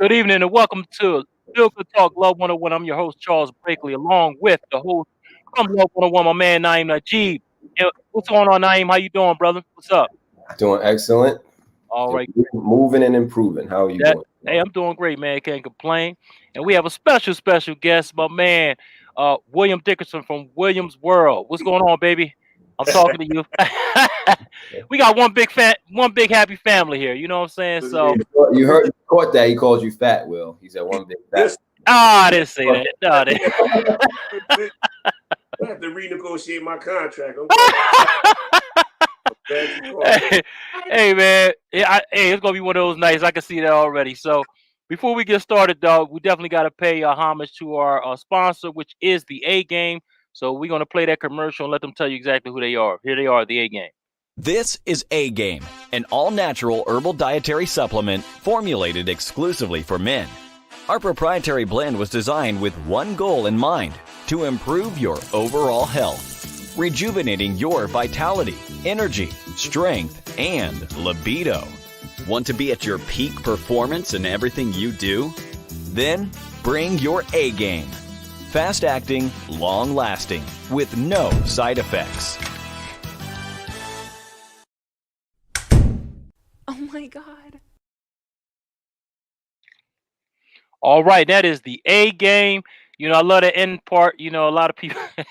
Good evening and welcome to Still Good Talk Love 101. I'm your host, Charles Blakely, along with the host from Love 101, my man Naeem Najib. What's going on, Naeem? How you doing, brother? What's up? Doing excellent. All right. Moving and improving. How are you That doing? Hey, I'm doing great, man. Can't complain. And we have a special guest, my man, William Dickerson from William's World. What's going on, baby? I'm talking to you. We got one big happy family here. You know what I'm saying? So You caught that. He called you fat, Will. He said one big fat. I didn't say that. No, I didn't. I have to renegotiate my contract. Hey, man. It's gonna be one of those nights. I can see that already. So before we get started, dog, we definitely got to pay homage to our sponsor, which is the A Game. So we're gonna play that commercial and let them tell you exactly who they are. Here they are, the A Game. This is A Game, an all-natural herbal dietary supplement formulated exclusively for men. Our proprietary blend was designed with one goal in mind: to improve your overall health, rejuvenating your vitality, energy, strength, and libido. Want to be at your peak performance in everything you do? Then bring your A game. Fast-acting, long-lasting, with no side effects. Oh my God. All right, that is the A Game. You know, I love the end part. You know, a lot of people, a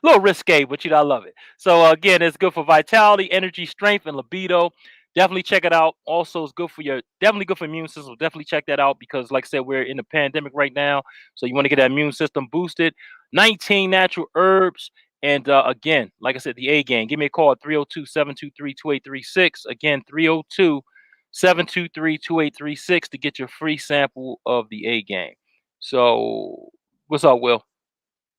little risque, but I love it. So again, it's good for vitality, energy, strength, and libido. Definitely check it out. Also, it's good for definitely good for immune system. Definitely check that out because, like I said, we're in a pandemic right now, so you want to get that immune system boosted. 19 natural herbs, and again, like I said, the A Game. Give me a call at 302-723-2836. Again, 302-723-2836 to get your free sample of the A Game. So, what's up, Will?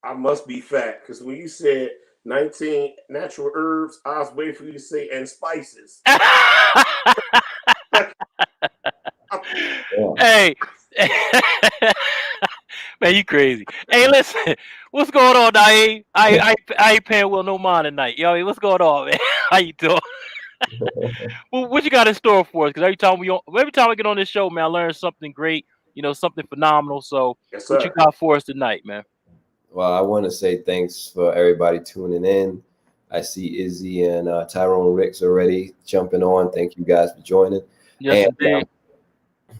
I must be fat because when you said 19 natural herbs, I was waiting for you to say and spices. Hey, man, you crazy. Hey, listen, what's going on, Naeem? I ain't paying Will no mind tonight. Yo, what's going on, man? How you doing? Well, what you got in store for us? Because every time we get on this show, man, I learn something great. You know, something phenomenal. So, Yes, what you got for us tonight, man? Well, I want to say thanks for everybody tuning in. I see Izzy and Tyrone Ricks already jumping on. Thank you guys for joining. Yes, and, indeed.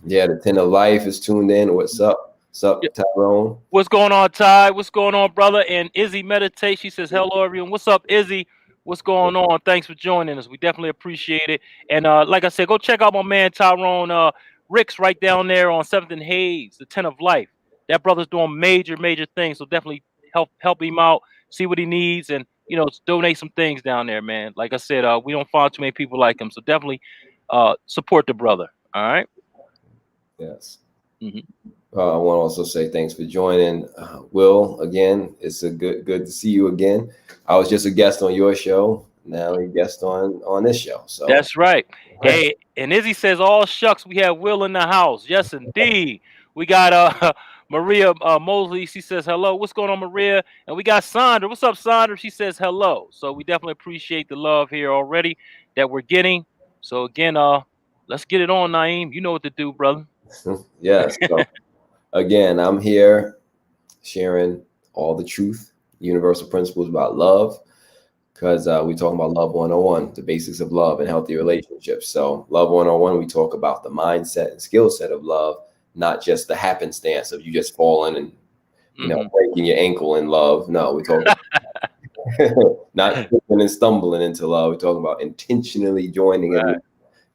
Yeah, the 10 of Life is tuned in. What's up? What's up, Tyrone? What's going on, Ty? What's going on, brother? And Izzy Meditate. She says, hello, everyone. What's up, Izzy? What's going on? Thanks for joining us. We definitely appreciate it. And like I said, go check out my man Tyrone Ricks right down there on 7th and Hayes, the 10 of Life. That brother's doing major things. So definitely help him out, see what he needs, and donate some things down there, man. Like I said, we don't find too many people like him. So definitely support the brother. All right. Yes. Mm-hmm. I want to also say thanks for joining, Will. Again, it's a good to see you again. I was just a guest on your show. Now a guest on this show. So that's right. Hey, and Izzy says, "All shucks, we have Will in the house." Yes, indeed. We got Maria Mosley. She says hello. What's going on, Maria? And we got Sandra. What's up, Sandra? She says hello. So we definitely appreciate the love here already that we're getting. So again, let's get it on, Naeem. You know what to do, brother. Yes. So, again, I'm here sharing all the truth, universal principles about love, because we're talking about Love 101, the basics of love and healthy relationships. So Love 101, we talk about the mindset and skill set of love, not just the happenstance of you just falling and breaking your ankle in love. No, we're talking about not slipping and stumbling into love. We're talking about intentionally joining it,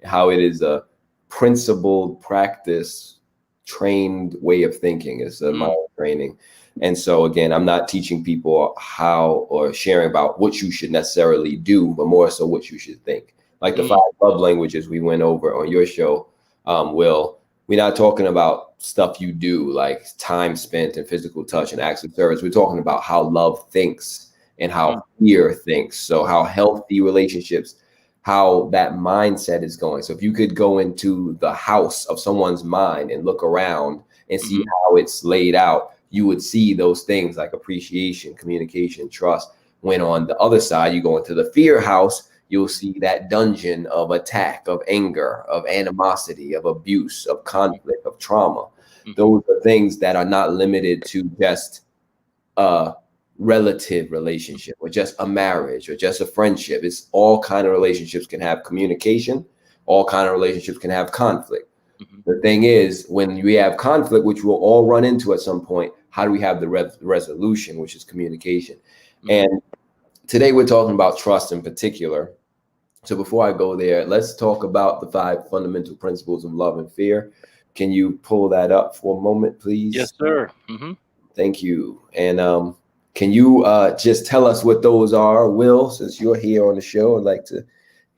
how it is a principled practice, trained way of thinking. It's a mind training. And so again, I'm not teaching people how or sharing about what you should necessarily do, but more so what you should think. Like the 5 love languages we went over on your show, Will, we're not talking about stuff you do like time spent and physical touch and acts of service. We're talking about how love thinks and how fear thinks. So how healthy relationships, how that mindset is going. So if you could go into the house of someone's mind and look around and see how it's laid out, you would see those things like appreciation, communication, trust. When on the other side, you go into the fear house, you'll see that dungeon of attack, of anger, of animosity, of abuse, of conflict, of trauma. Those are things that are not limited to just a relative relationship or just a marriage or just a friendship. It's all kind of relationships can have communication. All kind of relationships can have conflict. The thing is, when we have conflict, which we'll all run into at some point, how do we have the resolution, which is communication? And today we're talking about trust in particular. So before I go there, let's talk about the 5 fundamental principles of love and fear. Can you pull that up for a moment, please? Yes, sir. Thank you. And can you just tell us what those are, Will, since you're here on the show? I'd like to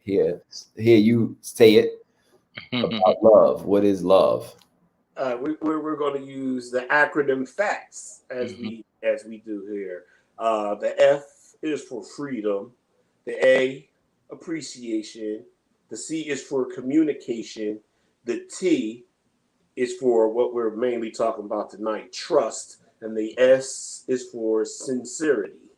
hear you say it about love. What is love? We're going to use the acronym FACTS as we do here. The F is for freedom. The A, appreciation. The C is for communication. The T is for what we're mainly talking about tonight, trust. And the S is for sincerity.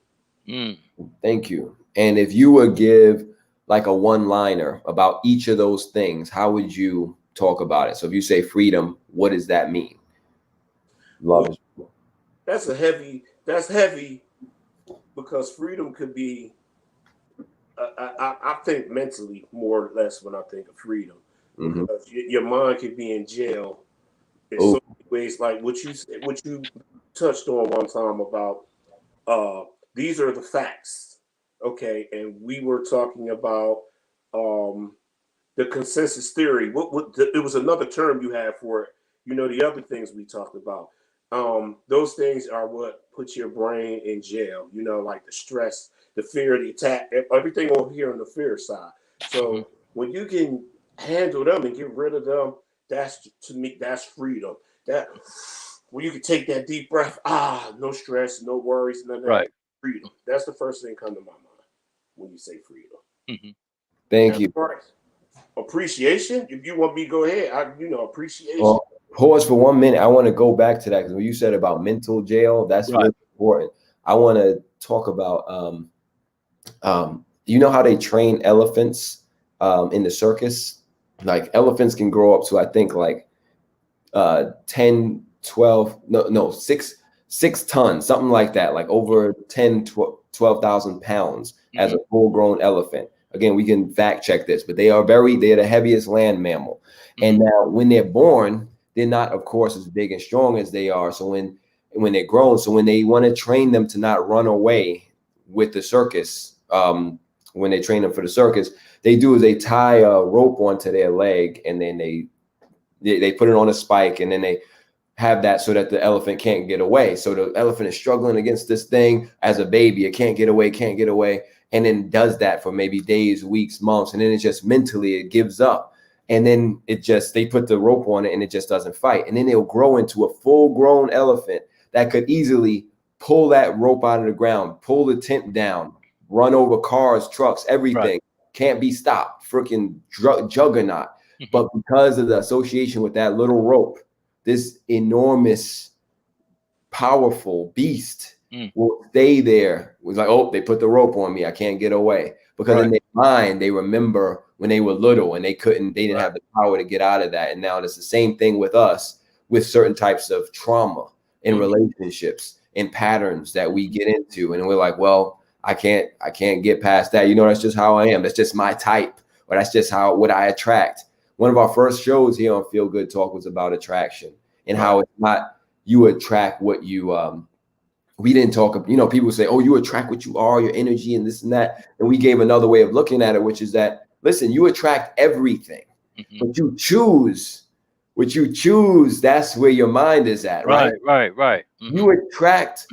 Thank you. And if you would give like a one-liner about each of those things, how would you talk about it? So if you say freedom, what does that mean? Love. Well, that's heavy because freedom could be, I think mentally more or less when I think of freedom. Because your mind could be in jail in so many ways, like what you touched on one time about these are the facts, okay? And we were talking about the consensus theory. It was another term you had for it. You know, the other things we talked about. Those things are what puts your brain in jail. You know, like the stress, the fear, the attack, everything over here on the fear side. So when you can handle them and get rid of them, that's, to me, that's freedom. That when you can take that deep breath, no stress, no worries, none of that. Right. Freedom. That's the first thing come to my mind when you say freedom. Thank you. Appreciation. If you want me to go ahead, appreciation. Well, pause for 1 minute. I want to go back to that because when you said about mental jail, that's really important. I want to talk about, you know how they train elephants in the circus? Like elephants can grow up to, I think, like 6 tons, something like that, like over 12,000 pounds as a full grown elephant. Again, we can fact check this, but they're the heaviest land mammal. And now when they're born, they're not, of course, as big and strong as they are. So when they're grown, so when they want to train them to not run away with the circus, when they train them for the circus, they do is they tie a rope onto their leg and then they put it on a spike and then they have that so that the elephant can't get away. So the elephant is struggling against this thing as a baby. It can't get away. And then does that for maybe days, weeks, months. And then it just mentally, it gives up. And then they put the rope on it and it just doesn't fight. And then it'll grow into a full grown elephant that could easily pull that rope out of the ground, pull the tent down, run over cars, trucks, everything. Can't be stopped. Freaking juggernaut. But because of the association with that little rope, this enormous, powerful beast will stay there. It was like, oh, they put the rope on me. I can't get away. Because in their mind, they remember when they were little and they didn't have the power to get out of that. And now it's the same thing with us, with certain types of trauma in relationships and patterns that we get into. And we're like, well, I can't get past that. You know, that's just how I am. That's just my type, or that's just what I attract. One of our first shows here on Feel Good Talk was about attraction and how it's not you attract what you, we didn't talk, people say, oh, you attract what you are, your energy and this and that. And we gave another way of looking at it, which is that, listen, you attract everything, but you choose what you choose. That's where your mind is at, right? Right. You attract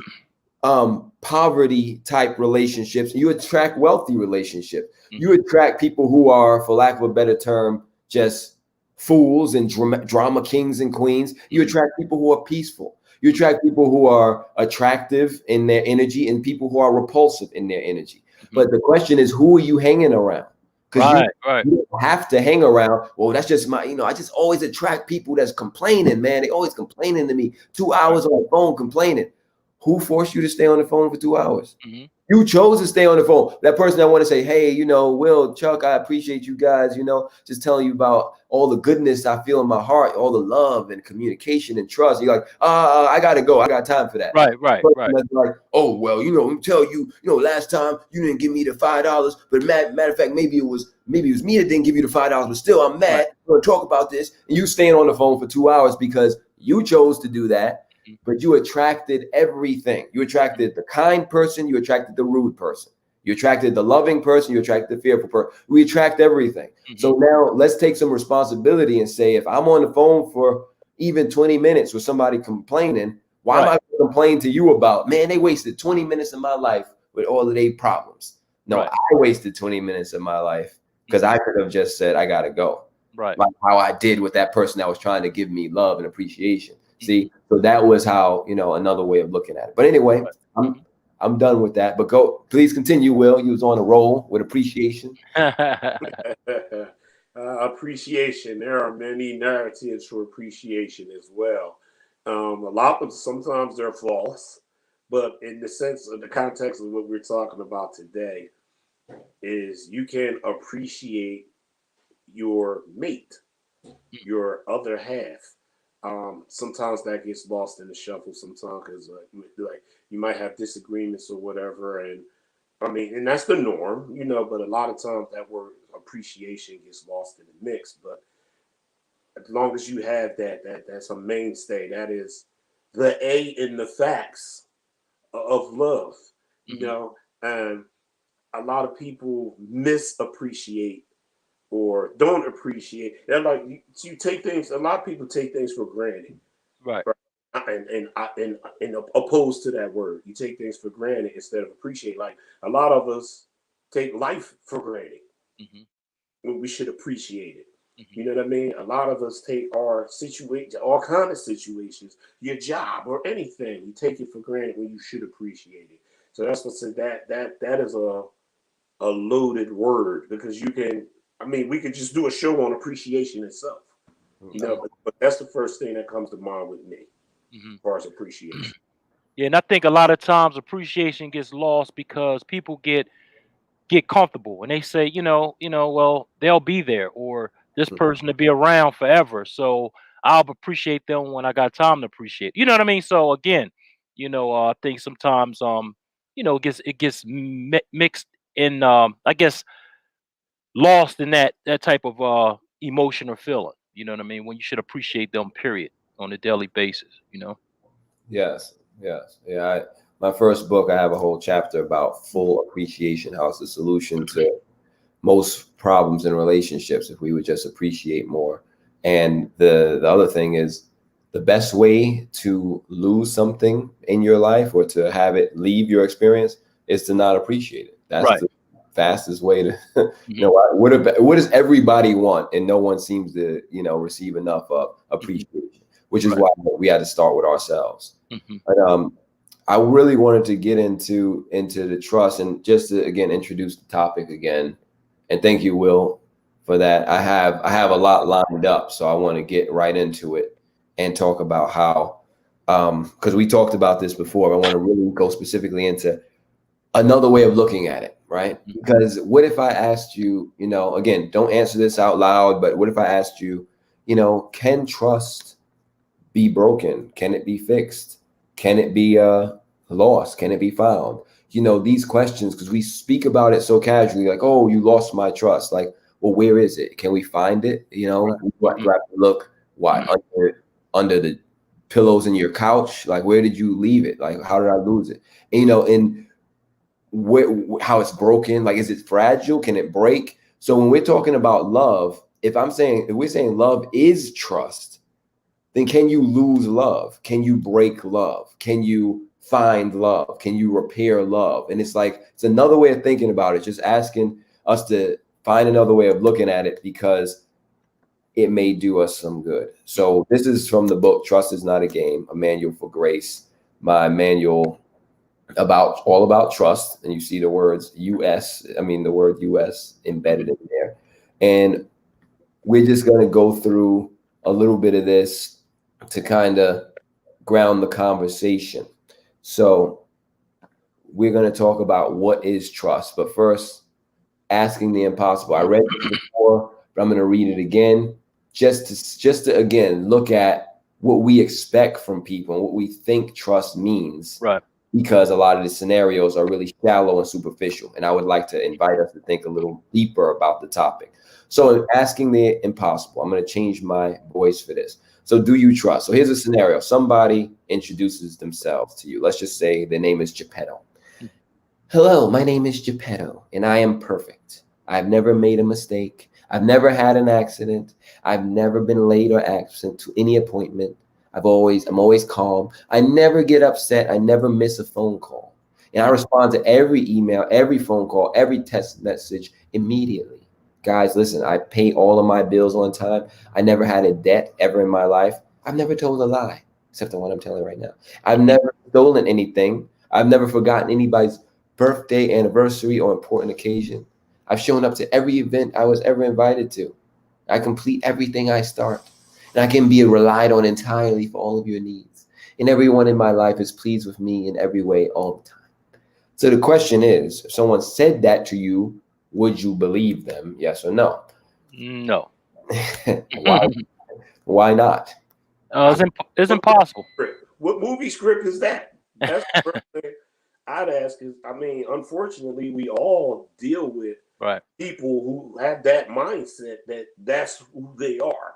poverty type relationships. You attract wealthy relationships. You attract people who are, for lack of a better term, just fools and drama kings and queens. You attract people who are peaceful. You attract people who are attractive in their energy and people who are repulsive in their energy. But the question is, who are you hanging around? Because you don't have to hang around. Well, that's just my, I just always attract people that's complaining, man. They always complaining to me. 2 hours on the phone complaining. Who forced you to stay on the phone for 2 hours? You chose to stay on the phone. That person that want to say, hey, you know, Will, Chuck, I appreciate you guys, you know, just telling you about all the goodness I feel in my heart, all the love and communication and trust. You're like, I got to go. I got time for that. Right. That's like, oh, well, you know, let me tell you, you know, last time you didn't give me the $5, but matter of fact, maybe it was me that didn't give you the $5, but still I'm mad. We're going to talk about this. And you staying on the phone for 2 hours because you chose to do that. But you attracted everything. You attracted the kind person. You attracted the rude person. You attracted the loving person. You attracted the fearful person. We attract everything. So now let's take some responsibility and say, if I'm on the phone for even 20 minutes with somebody complaining, why am I complaining to you about, man, they wasted 20 minutes of my life with all of their problems. No, I wasted 20 minutes of my life because I could have just said, I got to go. Like how I did with that person that was trying to give me love and appreciation. See, so that was how, you know, another way of looking at it. But anyway, I'm done with that. But please continue, Will. You was on a roll with appreciation. Appreciation. There are many narratives for appreciation as well. A lot of sometimes they're false, but in the sense of the context of what we're talking about today, is you can appreciate your mate, your other half. Sometimes that gets lost in the shuffle sometimes because like you might have disagreements or whatever, and I mean, and that's the norm, you know, but a lot of times that word appreciation gets lost in the mix. But as long as you have that's a mainstay. That is the A in the facts of love, you know, and a lot of people misappreciate or don't appreciate. They're like, you take things. A lot of people take things for granted, right? And opposed to that word, you take things for granted instead of appreciate. Like a lot of us take life for granted when we should appreciate it. You know what I mean? A lot of us take our situation, all kind of situations, your job or anything, you take it for granted when you should appreciate it. So that's what said that is a loaded word because you can. I mean, we could just do a show on appreciation itself, you know, but that's the first thing that comes to mind with me as far as appreciation. Yeah, and I think a lot of times appreciation gets lost because people get comfortable and they say, well, they'll be there or this person to be around forever. So I'll appreciate them when I got time to appreciate. You know what I mean? So again, I think sometimes it gets mixed in I guess lost in that type of emotion or feeling. You know what I mean? When you should appreciate them, period, on a daily basis. Yes. Yeah. My first book, I have a whole chapter about full appreciation, how it's the solution to most problems in relationships if we would just appreciate more. And the other thing is the best way to lose something in your life or to have it leave your experience is to not appreciate it. That's the fastest way to, what does everybody want? And no one seems to, receive enough of appreciation, which is why we had to start with ourselves. But I really wanted to get into the trust and just to, again, introduce the topic again. And thank you, Will, for that. I have a lot lined up, so I want to get right into it and talk about how, because we talked about this before, I want to really go specifically into another way of looking at it, right? Because what if I asked you, again, don't answer this out loud, but what if I asked you, can trust be broken? Can it be fixed? Can it be lost? Can it be found? These questions, because we speak about it so casually, like, oh, you lost my trust. Like, well, where is it? Can we find it? Do I have to look under the pillows in your couch? Like, where did you leave it? Like, how did I lose it? And how it's broken, like, is it fragile? Can it break? So when we're talking about love, if we're saying love is trust, then can you lose love? Can you break love? Can you find love? Can you repair love? And it's another way of thinking about it, just asking us to find another way of looking at it because it may do us some good. So this is from the book, Trust is Not a Game, A Manual for Grace, my manual all about trust. And you see the words the word US embedded in there. And we're just going to go through a little bit of this to kind of ground the conversation. So we're going to talk about what is trust. But first, asking the impossible. I read this before, but I'm going to read it again just to again look at what we expect from people and what we think trust means. Right. Because a lot of the scenarios are really shallow and superficial. And I would like to invite us to think a little deeper about the topic. So in asking the impossible, I'm going to change my voice for this. So do you trust? So here's a scenario. Somebody introduces themselves to you. Let's just say their name is Geppetto. Hello, my name is Geppetto, and I am perfect. I've never made a mistake. I've never had an accident. I've never been late or absent to any appointment. I'm always calm. I never get upset. I never miss a phone call. And I respond to every email, every phone call, every text message immediately. Guys, listen, I pay all of my bills on time. I never had a debt ever in my life. I've never told a lie, except the one I'm telling right now. I've never stolen anything. I've never forgotten anybody's birthday, anniversary, or important occasion. I've shown up to every event I was ever invited to. I complete everything I start. And I can be relied on entirely for all of your needs. And everyone in my life is pleased with me in every way all the time. So the question is, if someone said that to you, would you believe them? Yes or no? No. Why not? It's impossible. What movie script is that? That's the first thing I'd ask is, I mean, unfortunately, we all deal with people who have that mindset that that's who they are.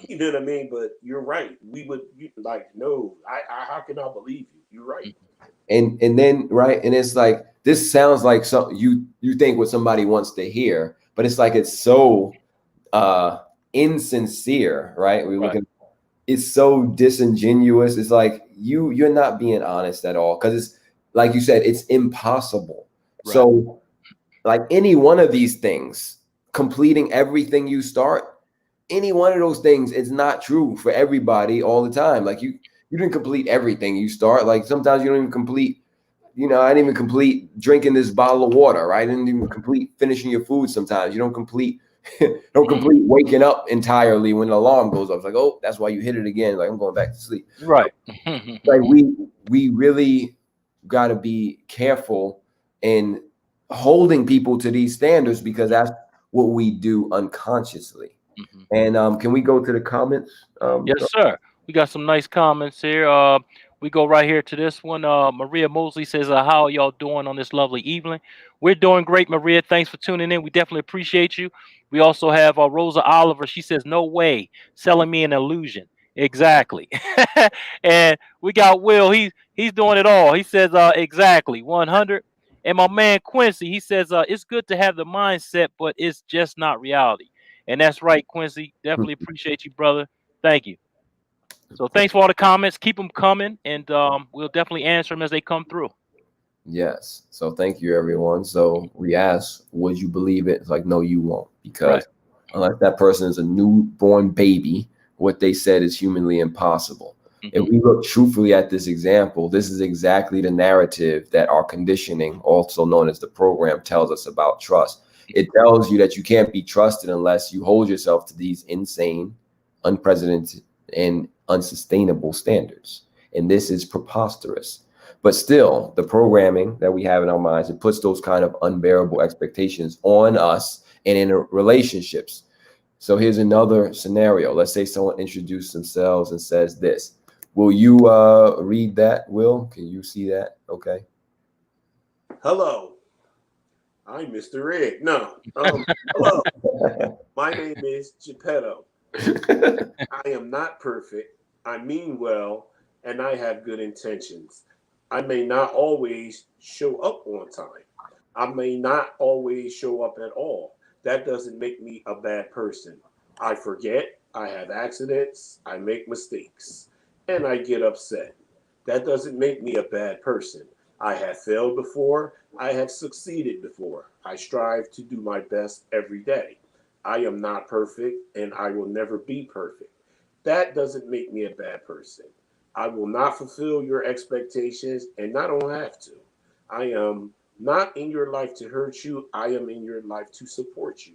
You know what I mean? But you're right. We would no, how can I believe you? You're right. And then and it's like, this sounds like something you think what somebody wants to hear, but it's like it's so insincere, right? We're looking, it's so disingenuous. It's like you're not being honest at all, because it's like you said, it's impossible. So like any one of these things, completing everything you start, any one of those things, it's not true for everybody all the time. Like you didn't complete everything you start. Like sometimes you don't even complete, I didn't even complete drinking this bottle of water, right? I didn't even complete finishing your food sometimes. You don't complete waking up entirely when the alarm goes off. It's like, oh, that's why you hit it again. Like, I'm going back to sleep. Right. Like we really got to be careful in holding people to these standards, because that's what we do unconsciously. And can we go to the comments? Yes, sir. We got some nice comments here. We go right here to this one. Maria Mosley says, how are y'all doing on this lovely evening? We're doing great, Maria. Thanks for tuning in. We definitely appreciate you. We also have Rosa Oliver. She says, no way, selling me an illusion. Exactly. And we got Will. He's doing it all. He says, exactly, 100. And my man Quincy, he says, it's good to have the mindset, but it's just not reality. And that's right, Quincy. Definitely appreciate you, brother. Thank you. So thanks for all the comments. Keep them coming, and we'll definitely answer them as they come through. Yes. So thank you, everyone. So we asked, would you believe it? It's like, no, you won't, because unless that person is a newborn baby, what they said is humanly impossible. If we look truthfully at this example, this is exactly the narrative that our conditioning, also known as the program, tells us about trust. It tells you that you can't be trusted unless you hold yourself to these insane, unprecedented, and unsustainable standards. And this is preposterous. But still, the programming that we have in our minds, it puts those kind of unbearable expectations on us and in relationships. So here's another scenario. Let's say someone introduced themselves and says this. Will you read that, Will? Can you see that? Okay. Hello. I'm Mr. Egg. No. Hello. My name is Geppetto. I am not perfect. I mean well, and I have good intentions. I may not always show up on time. I may not always show up at all. That doesn't make me a bad person. I forget. I have accidents. I make mistakes. And I get upset. That doesn't make me a bad person. I have failed before. I have succeeded before. I strive to do my best every day. I am not perfect, and I will never be perfect. That doesn't make me a bad person. I will not fulfill your expectations, and I don't have to. I am not in your life to hurt you. I am in your life to support you.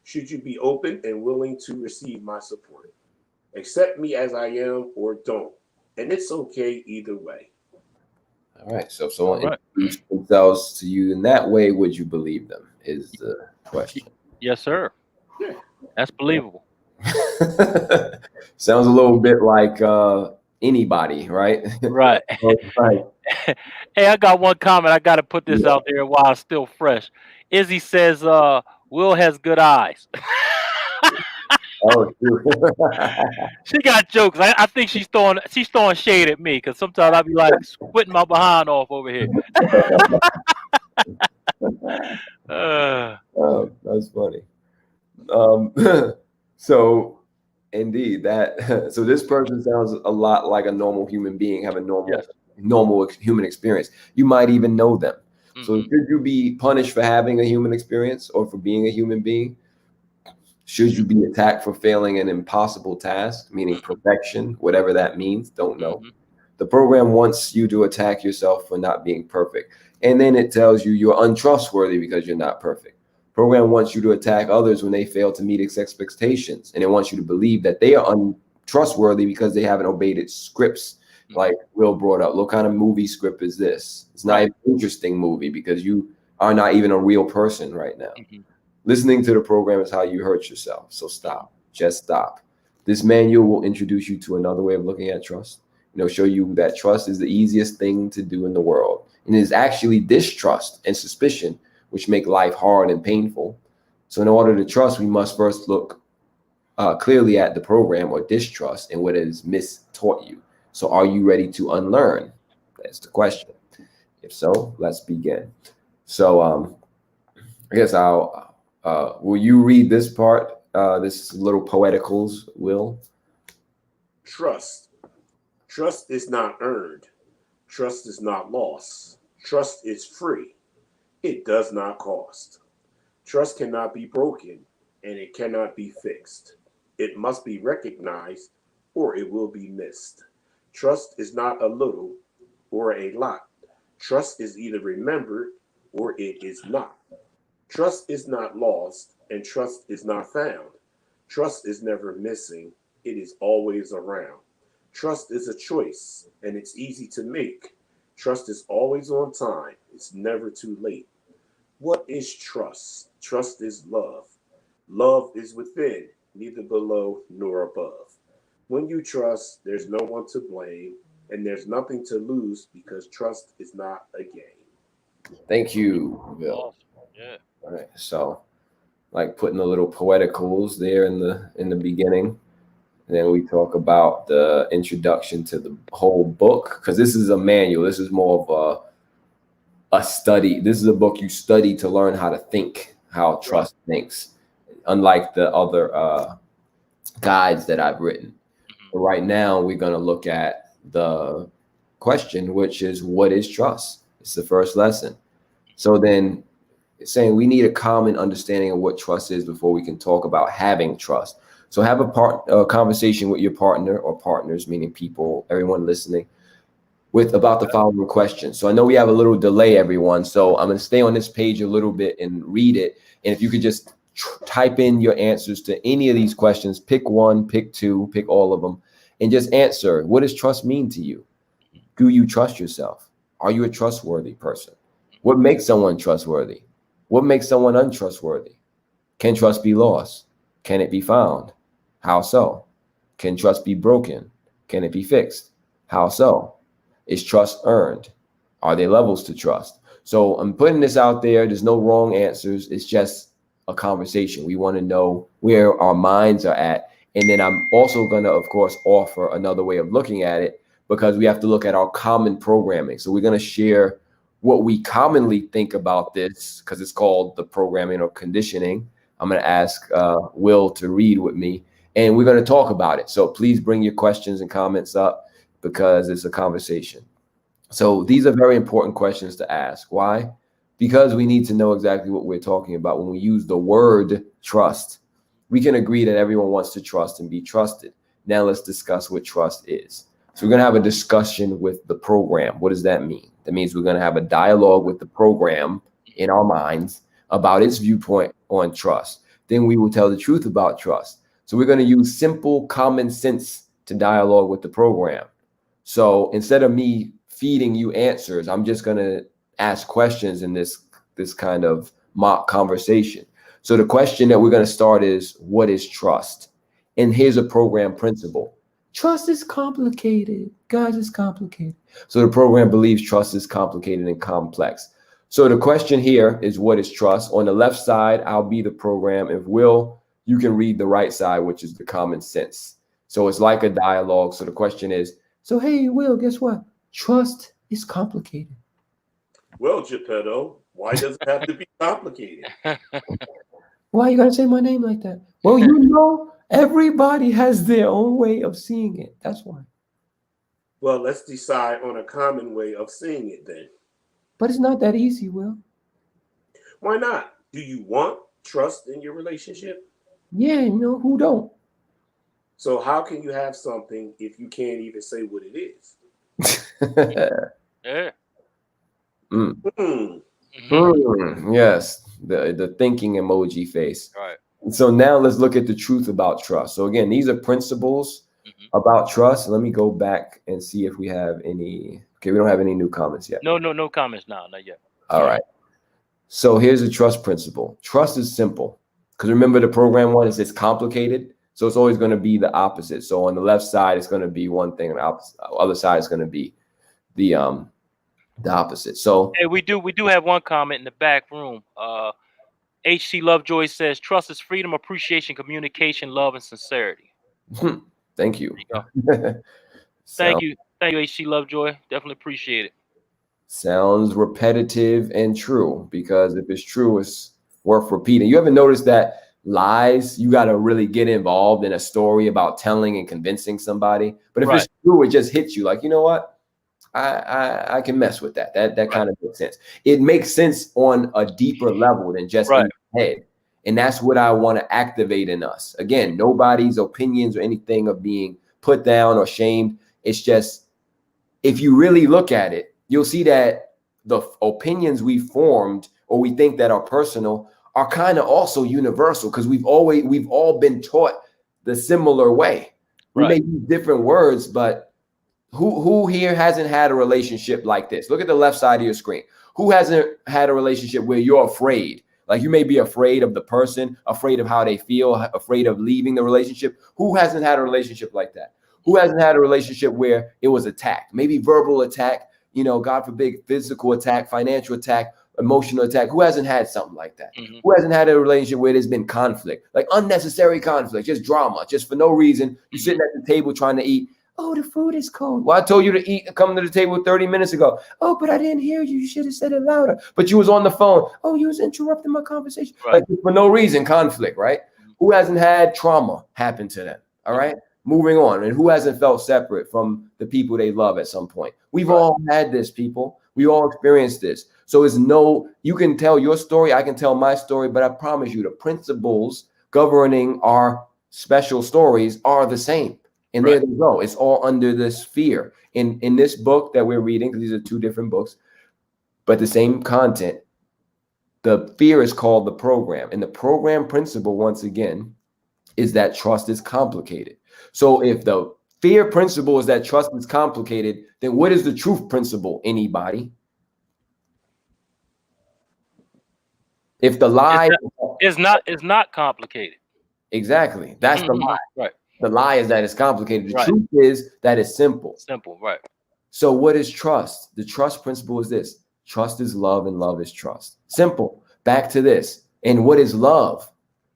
Should you be open and willing to receive my support? Accept me as I am or don't. And it's okay either way. All right. So if someone All right. introduced themselves to you in that way, would you believe them? Is the question. Yes, sir. Yeah. That's believable. Sounds a little bit like anybody, right? Right. Right. Hey, I got one comment. I got to put this out there while it's still fresh. Izzy says, Will has good eyes. Oh, true. She got jokes. I think she's throwing shade at me because sometimes I be like squinting my behind off over here. Oh, that's funny. Um, so indeed that so this person sounds a lot like a normal human being, have a Yes. normal human experience. You might even know them. So Hmm. should you be punished for having a human experience or for being a human being? Should you be attacked for failing an impossible task, meaning perfection, whatever that means? Don't know. Hmm. The program wants you to attack yourself for not being perfect. And then it tells you you're untrustworthy because you're not perfect. Program wants you to attack others when they fail to meet its expectations. And it wants you to believe that they are untrustworthy because they haven't obeyed its scripts. Like Will brought up, what kind of movie script is this? It's not an interesting movie because you are not even a real person right now. Hmm. Listening to the program is how you hurt yourself. So stop. Just stop. This manual will introduce you to another way of looking at trust. Show you that trust is the easiest thing to do in the world. And it is actually distrust and suspicion which make life hard and painful. So in order to trust, we must first look clearly at the program or distrust and what it has mistaught you. So are you ready to unlearn? That's the question. If so, let's begin. So I guess will you read this part, this little poeticals, Will? Trust. Trust is not earned. Trust is not lost. Trust is free. It does not cost. Trust cannot be broken and it cannot be fixed. It must be recognized or it will be missed. Trust is not a little or a lot. Trust is either remembered or it is not. Trust is not lost and trust is not found. Trust is never missing. It is always around. Trust is a choice and it's easy to make. Trust is always on time. It's never too late. What is trust? Trust is love. Love is within, neither below nor above. When you trust, there's no one to blame and there's nothing to lose because trust is not a game. Thank you, Will. Awesome. Yeah. All right. So like putting the little poeticals there in the beginning. And then we talk about the introduction to the whole book, because this is a manual. This is more of a study. This is a book you study to learn how to think, how trust thinks, unlike the other guides that I've written. But right now, we're going to look at the question, which is, what is trust? It's the first lesson. So then it's saying we need a common understanding of what trust is before we can talk about having trust. So have a conversation with your partner or partners, meaning people, everyone listening, about the following question. So I know we have a little delay, everyone. So I'm going to stay on this page a little bit and read it. And if you could just type in your answers to any of these questions, pick one, pick two, pick all of them, and just answer. What does trust mean to you? Do you trust yourself? Are you a trustworthy person? What makes someone trustworthy? What makes someone untrustworthy? Can trust be lost? Can it be found? How so? Can trust be broken? Can it be fixed? How so? Is trust earned? Are there levels to trust? So I'm putting this out there. There's no wrong answers. It's just a conversation. We want to know where our minds are at. And then I'm also going to, of course, offer another way of looking at it, because we have to look at our common programming. So we're going to share what we commonly think about this, because it's called the programming or conditioning. I'm going to ask Will to read with me, and we're going to talk about it. So please bring your questions and comments up, because it's a conversation. So these are very important questions to ask. Why? Because we need to know exactly what we're talking about. When we use the word trust, we can agree that everyone wants to trust and be trusted. Now let's discuss what trust is. So we're going to have a discussion with the program. What does that mean? That means we're going to have a dialogue with the program in our minds about its viewpoint on trust. Then we will tell the truth about trust. So we're going to use simple common sense to dialogue with the program. So instead of me feeding you answers, I'm just going to ask questions in this kind of mock conversation. So the question that we're going to start is, what is trust? And here's a program principle. Trust is complicated. God is complicated. So the program believes trust is complicated and complex. So the question here is, what is trust? On the left side, I'll be the program. If Will, you can read the right side, which is the common sense. So it's like a dialogue. So the question is, so hey, Will, guess what? Trust is complicated. Well, Geppetto, why does it have to be complicated? Why are you going to say my name like that? Well, you know, everybody has their own way of seeing it. That's why. Well, let's decide on a common way of seeing it then. But it's not that easy, Will. Why not? Do you want trust in your relationship? Yeah, you know, who don't? So how can you have something if you can't even say what it is? Yeah. Yes, the thinking emoji face. Right. So now let's look at the truth about trust. So again, these are principles about trust. Let me go back and see if we have any. Okay, we don't have any new comments yet. No comments now, not yet. All right. So here's the trust principle. Trust is simple. Because remember, the program one is it's complicated. So it's always going to be the opposite. So on the left side, it's going to be one thing, and the other side is going to be the opposite. So hey, we do have one comment in the back room. HC Lovejoy says trust is freedom, appreciation, communication, love, and sincerity. Thank you. Thank you, HC Lovejoy. Definitely appreciate it. Sounds repetitive and true, because if it's true, it's worth repeating. You ever notice that lies, you got to really get involved in a story about telling and convincing somebody? But if it's true, it just hits you like, you know what? I can mess with that. That kind of makes sense. It makes sense on a deeper level than just in your head. And that's what I want to activate in us. Again, nobody's opinions or anything of being put down or shamed. It's just, if you really look at it, you'll see that the opinions we formed or we think that are personal are kind of also universal, because we've all been taught the similar way. We may use different words, but who here hasn't had a relationship like this? Look at the left side of your screen. Who hasn't had a relationship where you're afraid? Like, you may be afraid of the person, afraid of how they feel, afraid of leaving the relationship. Who hasn't had a relationship like that? Who hasn't had a relationship where it was attacked? Maybe verbal attack, you know, God forbid, physical attack, financial attack, emotional attack. Who hasn't had something like that? Who hasn't had a relationship where there's been conflict, like unnecessary conflict, just drama, just for no reason? You're sitting at the table trying to eat. Oh, the food is cold. Well, I told you to eat, come to the table 30 minutes ago. Oh, but I didn't hear you. You should have said it louder. But you was on the phone. Oh, you was interrupting my conversation. Like, for no reason, conflict, right? Who hasn't had trauma happen to them? All right. Moving on. And who hasn't felt separate from the people they love at some point? We've all had this, people. We all experienced this. So you can tell your story. I can tell my story, but I promise you the principles governing our special stories are the same. And there they go. It's all under this fear. In this book that we're reading, because these are two different books, but the same content, the fear is called the program. And the program principle, once again, is that trust is complicated. So if the fear principle is that trust is complicated, then what is the truth principle, anybody? If the lie is not complicated. Exactly. That's the lie. Right. The lie is that it's complicated. The truth is that it's simple. Simple, right. So what is trust? The trust principle is this. Trust is love, and love is trust. Simple. Back to this. And what is love?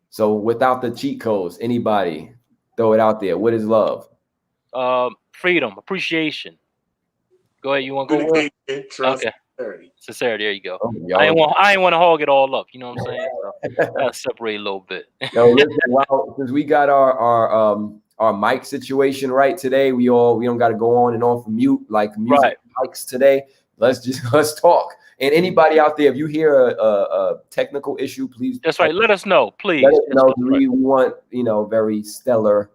So without the cheat codes, anybody throw it out there. What is love? Freedom, appreciation. Go ahead. You want to go? Trust, sincerity. There you go. I ain't want to hog it all up. You know what I'm saying? So gotta separate a little bit. No, listen, well, since we got our mic situation right today, we don't got to go on and on from mute like music mics today. Let's talk. And anybody out there, if you hear a technical issue, please. That's right. Let us know, please. Let us know. We want, very stellar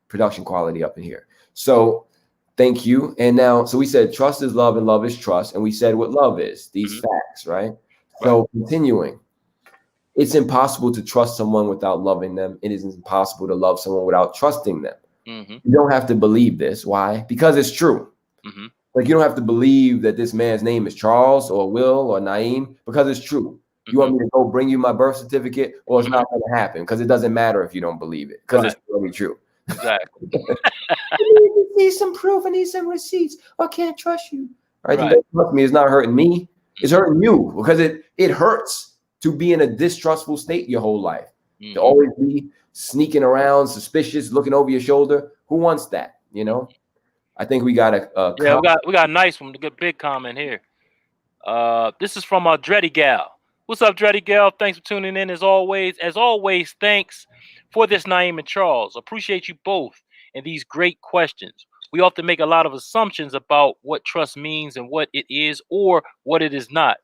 production quality up in here. So thank you. And now, so we said trust is love and love is trust. And we said what love is, these facts, right? So continuing, it's impossible to trust someone without loving them. It is impossible to love someone without trusting them. Mm-hmm. You don't have to believe this. Why? Because it's true. Mm-hmm. Like, you don't have to believe that this man's name is Charles or Will or Naeem, because it's true. You want me to go bring you my birth certificate, or it's not going to happen, because it doesn't matter if you don't believe it, because it's really true. Exactly. I need some proof. I need some receipts. I can't trust you. All right, then don't trust me. It's not hurting me. It's hurting you, because it hurts to be in a distrustful state your whole life. To always be sneaking around, suspicious, looking over your shoulder. Who wants that? You know. I think we got we got a nice one. A good big comment here. This is from Dreddy Gal. What's up, Dreddy Gal? Thanks for tuning in as always. As always, thanks for this, Naeem and Charles. Appreciate you both and these great questions. We often make a lot of assumptions about what trust means and what it is or what it is not.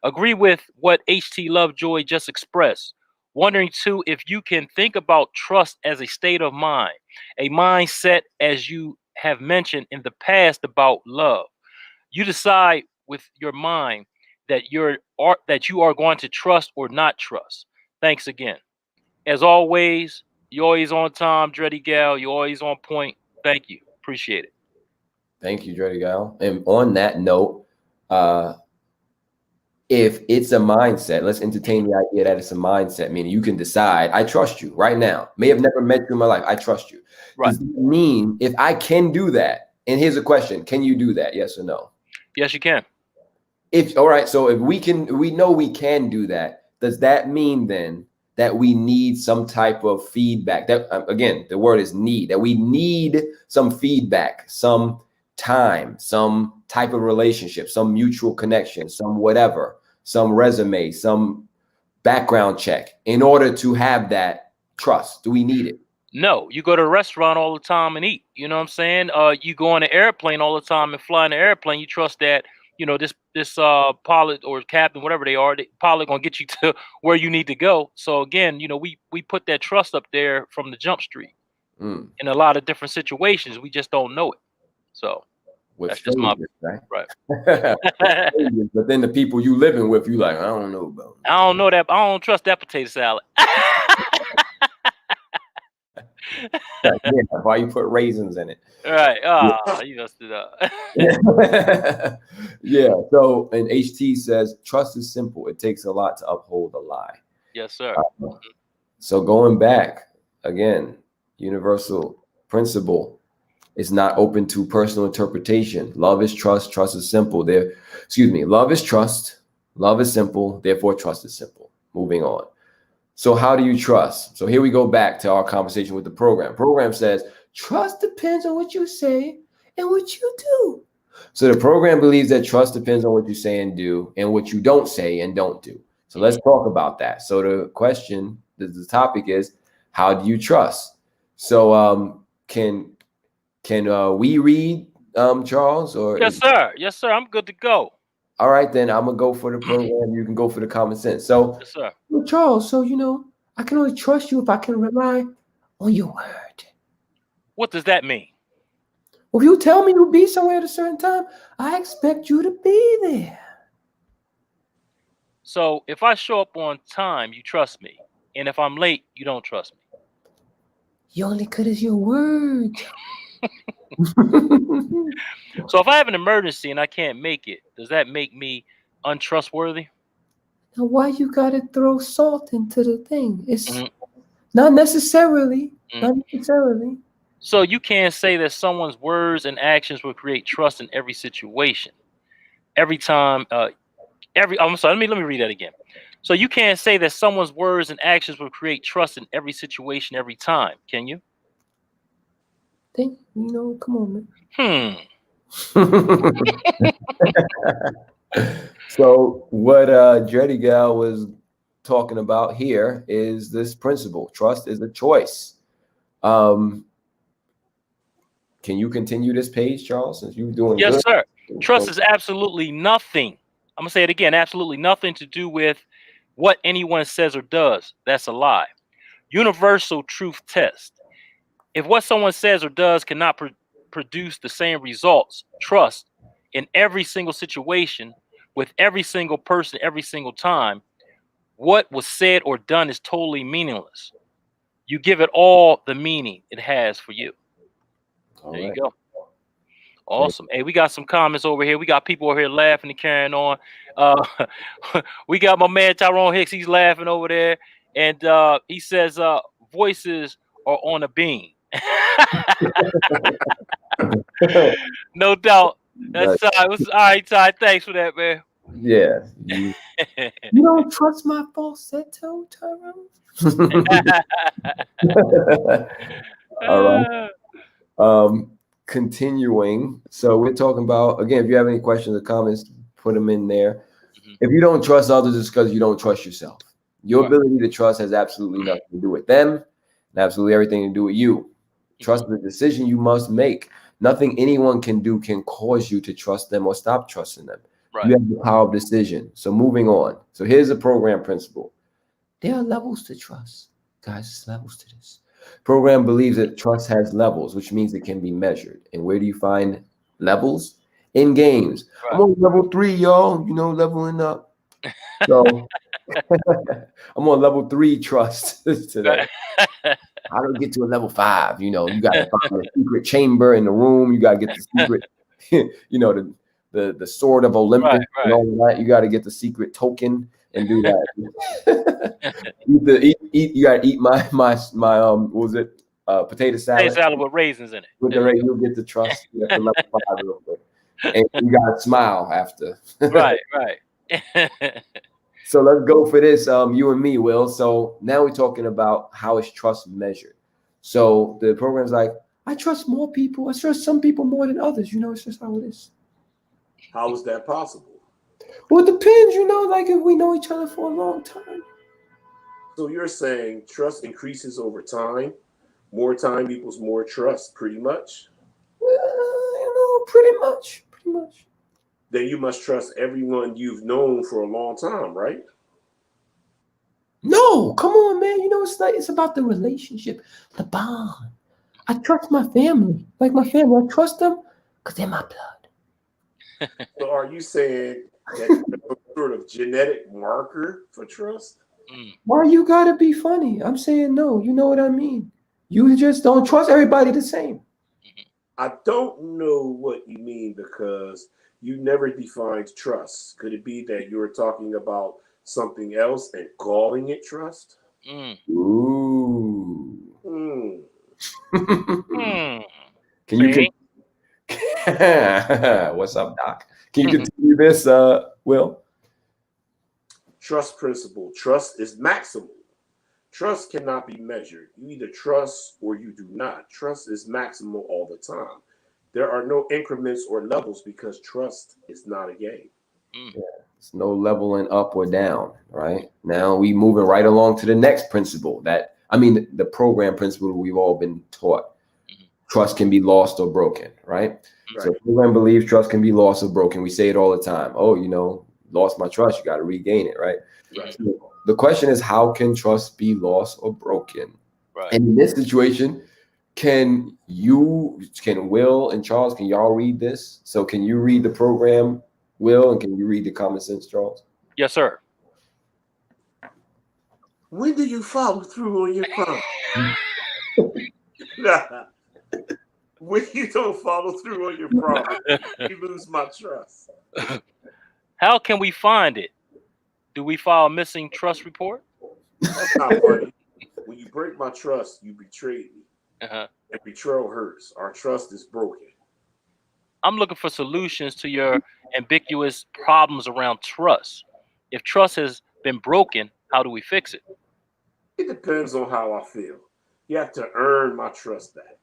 Agree with what HT Lovejoy just expressed. Wondering too if you can think about trust as a state of mind, a mindset, as you have mentioned in the past about love. You decide with your mind that you are going to trust or not trust. Thanks again. As always, you're always on time, Dreddy Gal. You're always on point. Thank you. Appreciate it. Thank you, Dreddy Gal. And on that note, if it's a mindset, let's entertain the idea that it's a mindset, meaning you can decide, I trust you right now. May have never met you in my life. I trust you. Right. Does that mean if I can do that? And here's a question. Can you do that? Yes or no? Yes, you can. All right. So if we know we can do that, does that mean then that we need some type of feedback? That again, the word is need, that we need some feedback, some time, some type of relationship, some mutual connection, some whatever, some resume, some background check in order to have that trust? Do we need it? No, you go to a restaurant all the time and eat. You know what I'm saying? You go on an airplane all the time and fly in an airplane. You trust that, you know, this pilot or captain, whatever they are, the pilot gonna get you to where you need to go. So again, you know, we put that trust up there from the jump street in a lot of different situations. We just don't know it. So with that's just my right. right. But then the people you living with, you like, I don't know about. I don't know that. I don't trust that potato salad. Yeah, why you put raisins in it? Right. You messed it up. Yeah. So, and HT says, trust is simple. It takes a lot to uphold a lie. Yes, sir. So going back again, universal principle is not open to personal interpretation. Love is trust. Trust is simple. Love is trust. Love is simple. Therefore, trust is simple. Moving on. So how do you trust? So here we go back to our conversation with the program. Program says, trust depends on what you say and what you do. So the program believes that trust depends on what you say and do and what you don't say and don't do. So let's talk about that. So the question, the topic is, how do you trust? So can we read, Charles? Or yes, sir. Yes, sir. I'm good to go. All right, then I'm gonna go for the program. You can go for the common sense. So, yes, sir. Well, Charles, so I can only trust you if I can rely on your word. What does that mean? Well, if you tell me you'll be somewhere at a certain time, I expect you to be there. So if I show up on time, you trust me, and if I'm late, you don't trust me. You only good as your word. So if I have an emergency and I can't make it, does that make me untrustworthy? Now, why you gotta throw salt into the thing? It's not necessarily. Not necessarily. So you can't say that someone's words and actions will create trust in every situation, every time. I'm sorry. Let me read that again. So you can't say that someone's words and actions will create trust in every situation, every time. Can you? Come on, man. So what Dreddy Gal was talking about here is this principle. Trust is a choice. Can you continue this page, Charles, since you're doing yes, good? sir. Trust is absolutely nothing. I'm going to say it again. Absolutely nothing to do with what anyone says or does. That's a lie. Universal truth test. If what someone says or does cannot produce the same results, trust in every single situation, with every single person, every single time, what was said or done is totally meaningless. You give it all the meaning it has for you. All There you right. go. Awesome. Hey, we got some comments over here. We got people over here laughing and carrying on. Uh, we got my man Tyrone Hicks. He's laughing over there, and he says, "Voices are on a beam." No doubt. That's But, Ty. All right, Ty. Thanks for that, man. yeah. You don't trust my falsetto, Tyrone? All right. Continuing. So we're talking about, again, if you have any questions or comments, put them in there. If you don't trust others, it's because you don't trust yourself. Your ability to trust has absolutely nothing to do with them and absolutely everything to do with you. Trust is a decision you must make. Nothing anyone can do can cause you to trust them or stop trusting them. Right. You have the power of decision. So moving on. So here's a program principle. There are levels to trust. Guys, there's levels to this. Program believes that trust has levels, which means it can be measured. And where do you find levels? In games. Right. I'm on level 3, y'all. You know, leveling up. So I'm on level 3 trust today. How do I get to a level 5? You know, you got to find a secret chamber in the room. You got to get the secret, you know, the sword of Olympus and all that. You got to get the secret token and do that. You got to eat my what was it? Potato salad. Potato salad with raisins in it. With the raisins, you'll get the trust. You have to level 5 real quick. And you got to smile after. Right. So let's go for this, you and me, Will. So now we're talking about how is trust measured. So the program's like, I trust more people. I trust some people more than others. You know, it's just how it is. How is that possible? Well, it depends, you know, like if we know each other for a long time. So you're saying trust increases over time. More time equals more trust, pretty much? You know, pretty much. Then you must trust everyone you've known for a long time, right? No, come on, man. You know, it's about the relationship, the bond. I trust my family. Like my family, I trust them because they're my blood. So are you saying that there's some sort of genetic marker for trust? Why you gotta be funny? I'm saying no. You know what I mean. You just don't trust everybody the same. I don't know what you mean because you never defined trust. Could it be that you were talking about something else and calling it trust? Ooh. Can you? What's up, Doc? Can you continue this, Will? Trust principle. Trust is maximal. Trust cannot be measured. You either trust or you do not. Trust is maximal all the time. There are no increments or levels because trust is not a game. Yeah, it's no leveling up or down, right? Now we moving right along to the next principle the program principle we've all been taught. Trust can be lost or broken, right? So program believes trust can be lost or broken. We say it all the time. Oh, you know, lost my trust. You got to regain it, right? So the question is, how can trust be lost or broken? Right. And in this situation, can Will and Charles, can y'all read this? So can you read the program, Will, and can you read the common sense, Charles? Yes, sir. When do you follow through on your promise? When you don't follow through on your promise, you lose my trust. How can we find it? Do we file a missing trust report? That's not funny. When you break my trust, you betrayed me. And betrayal hurts. Our trust is broken. I'm looking for solutions to your ambiguous problems around trust. If trust has been broken, how do we fix it? It depends on how I feel. You have to earn my trust back.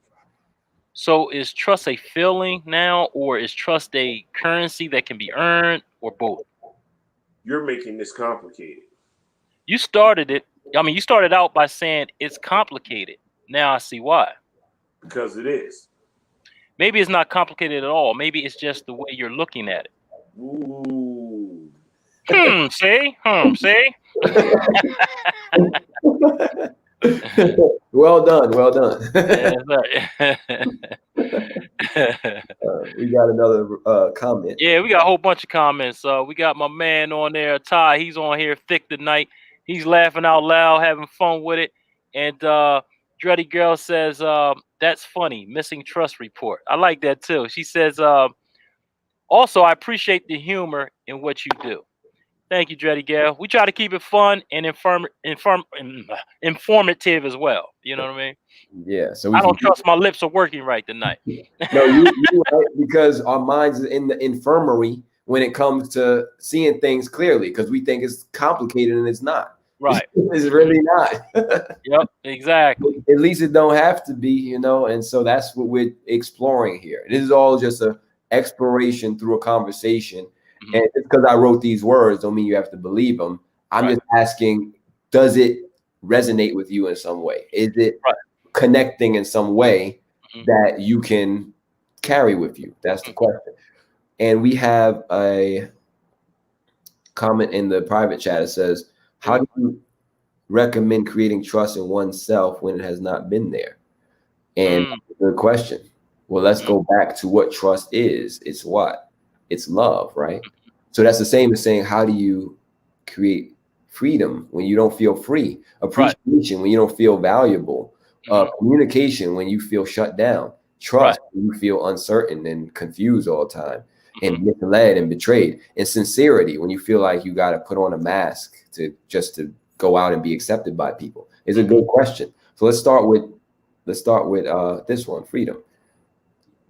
So is trust a feeling now, or is trust a currency that can be earned, or both? You're making this complicated. You started it. I mean, you started out by saying it's complicated. Now I see why. Because it is. Maybe it's not complicated at all. Maybe it's just the way you're looking at it. Ooh. See? Well done. We got another comment. Yeah, we got a whole bunch of comments. We got my man on there, Ty. He's on here thick tonight. He's laughing out loud, having fun with it. And Dreddy Girl says, That's funny. Missing trust report. I like that too. She says, also, I appreciate the humor in what you do. Thank you, Dreddy Gal. We try to keep it fun and informative as well. You know what I mean? Yeah. So we I can. don't trust my lips are working right tonight. No, you right, because our minds are in the infirmary when it comes to seeing things clearly, because we think it's complicated and it's not. Right. It's really not. Yep. Exactly. At least it don't have to be, you know. And so that's what we're exploring here. This is all just a exploration through a conversation. Mhm. And just because I wrote these words don't mean you have to believe them. I'm Right. just asking, does it resonate with you in some way? Is it Right. connecting in some way Mhm. that you can carry with you? That's the question. And we have a comment in the private chat that says, how do you recommend creating trust in oneself when it has not been there? And good question. Well, let's go back to what trust is. It's what? It's love, right? So that's the same as saying, how do you create freedom when you don't feel free? Appreciation when you don't feel valuable. Communication when you feel shut down. Trust when you feel uncertain and confused all the time, and misled and betrayed. And sincerity when you feel like you got to put on a mask to go out and be accepted by people. Is a good question. So let's start with this one, freedom.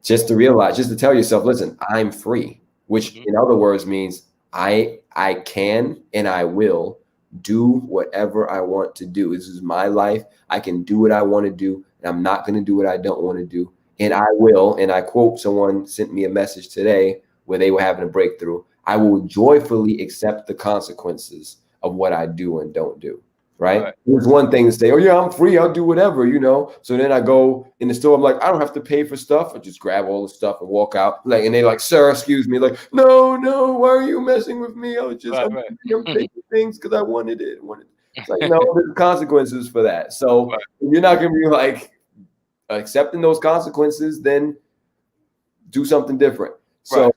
Just to realize, just to tell yourself, listen, I'm free, which in other words means I can and I will do whatever I want to do. This is my life. I can do what I want to do, and I'm not going to do what I don't want to do. And I will, and I quote, someone sent me a message today where they were having a breakthrough. I will joyfully accept the consequences of what I do and don't do. Right? It's one thing to say, oh yeah, I'm free, I'll do whatever, you know. So then I go in the store, I'm like, I don't have to pay for stuff. I just grab all the stuff and walk out. Like, and they're like, sir, excuse me. Like, no, why are you messing with me? I was just I'm taking things because I wanted it. It's like, no, there's consequences for that. So you're not gonna be like accepting those consequences, then do something different. So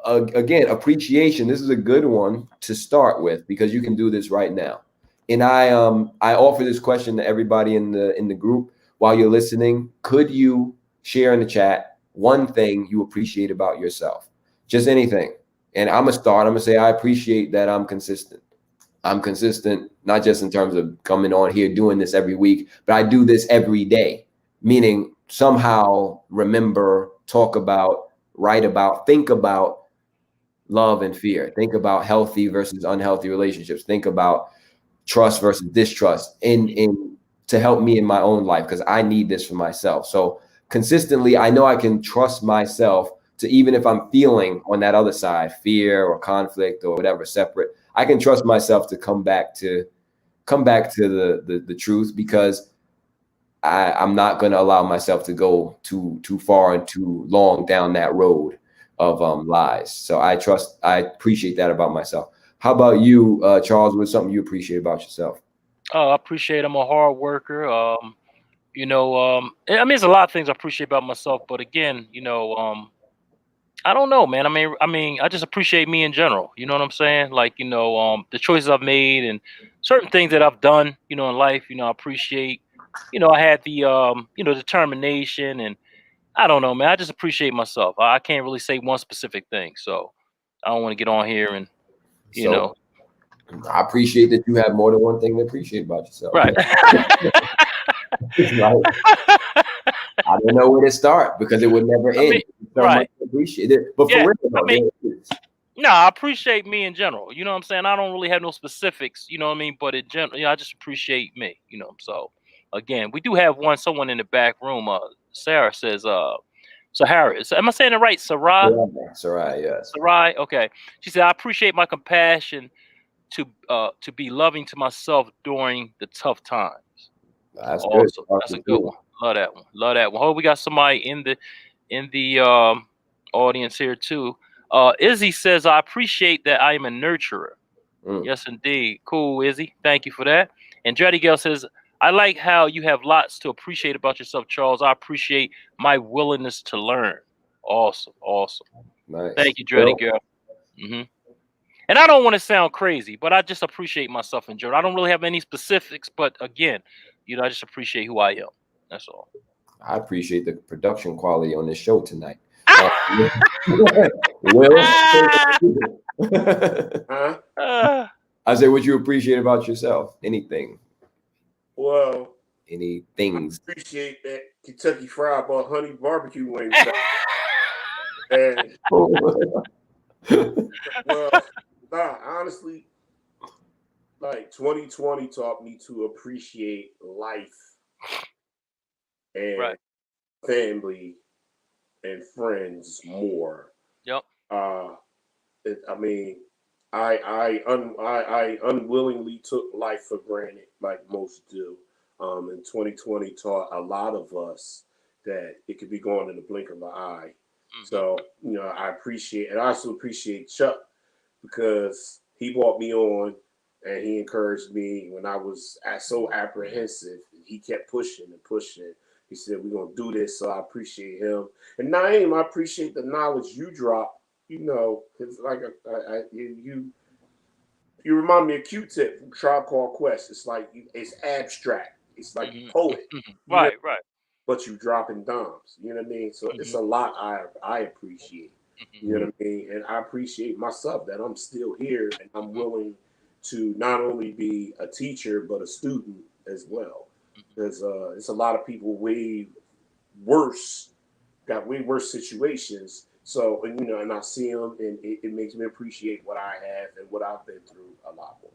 again, appreciation. This is a good one to start with because you can do this right now. And I offer this question to everybody in the group while you're listening. Could you share in the chat one thing you appreciate about yourself? Just anything. And I'm gonna start. I'm gonna say I appreciate that I'm consistent. I'm consistent, not just in terms of coming on here doing this every week, but I do this every day. Meaning somehow remember, talk about, write about, think about love and fear. Think about healthy versus unhealthy relationships. Think about trust versus distrust in to help me in my own life, because I need this for myself. So consistently, I know I can trust myself to, even if I'm feeling on that other side, fear or conflict or whatever, separate, I can trust myself to come back to the truth, because I'm not going to allow myself to go too far and too long down that road of lies. So I appreciate that about myself. How about you, Charles? What's something you appreciate about yourself? I appreciate I'm a hard worker. I mean, there's a lot of things I appreciate about myself, but again, I don't know, man. I mean, I just appreciate me in general. You know what I'm saying? Like, the choices I've made and certain things that I've done, in life. I appreciate. I had the determination, and I don't know, man. I just appreciate myself. I can't really say one specific thing, so I don't want to get on here and I appreciate that you have more than one thing to appreciate about yourself. Right. I don't know where to start because it would never end. Much appreciate it. But for real, no, I appreciate me in general. You know what I'm saying? I don't really have no specifics, you know what I mean? But in general, I just appreciate me, So again, we do have someone in the back room. Sarah says, Sahara. Am I saying it right? Sarai? Sarai, yes. Sarai, okay. She said, I appreciate my compassion to be loving to myself during the tough times. That's awesome. Good. That's a good one. Love that one. Love that one. Hope we got somebody in the audience here too. Izzy says, I appreciate that I am a nurturer. Yes, indeed. Cool, Izzy. Thank you for that. And Dreddy Girl says, I like how you have lots to appreciate about yourself, Charles. I appreciate my willingness to learn. Awesome. Nice. Thank you, Dreddy Girl. And I don't want to sound crazy, but I just appreciate myself in general. I don't really have any specifics, but again, I just appreciate who I am. That's all. I appreciate the production quality on this show tonight. Will, I say, what you appreciate about yourself? Anything? Well, any things? I appreciate that Kentucky Fried honey barbecue wings. And well, honestly, like 2020 taught me to appreciate life and family and friends more. Yep. I mean, I unwillingly took life for granted, like most do. And 2020 taught a lot of us that it could be gone in the blink of an eye. Mm-hmm. So, I appreciate, and I also appreciate Chuck because he brought me on and he encouraged me when I was so apprehensive. He kept pushing and pushing. He said, we're going to do this. So I appreciate him. And Naeem, I appreciate the knowledge you drop. It's like you remind me of Q-Tip from Tribe Called Quest. It's like it's abstract. It's like a poet. Right. But you dropping dimes. You know what I mean? So it's a lot I appreciate. You know what I mean? And I appreciate myself that I'm still here and I'm willing to not only be a teacher but a student as well. Because it's a lot of people got way worse situations. So, and I see them, and it makes me appreciate what I have and what I've been through a lot more.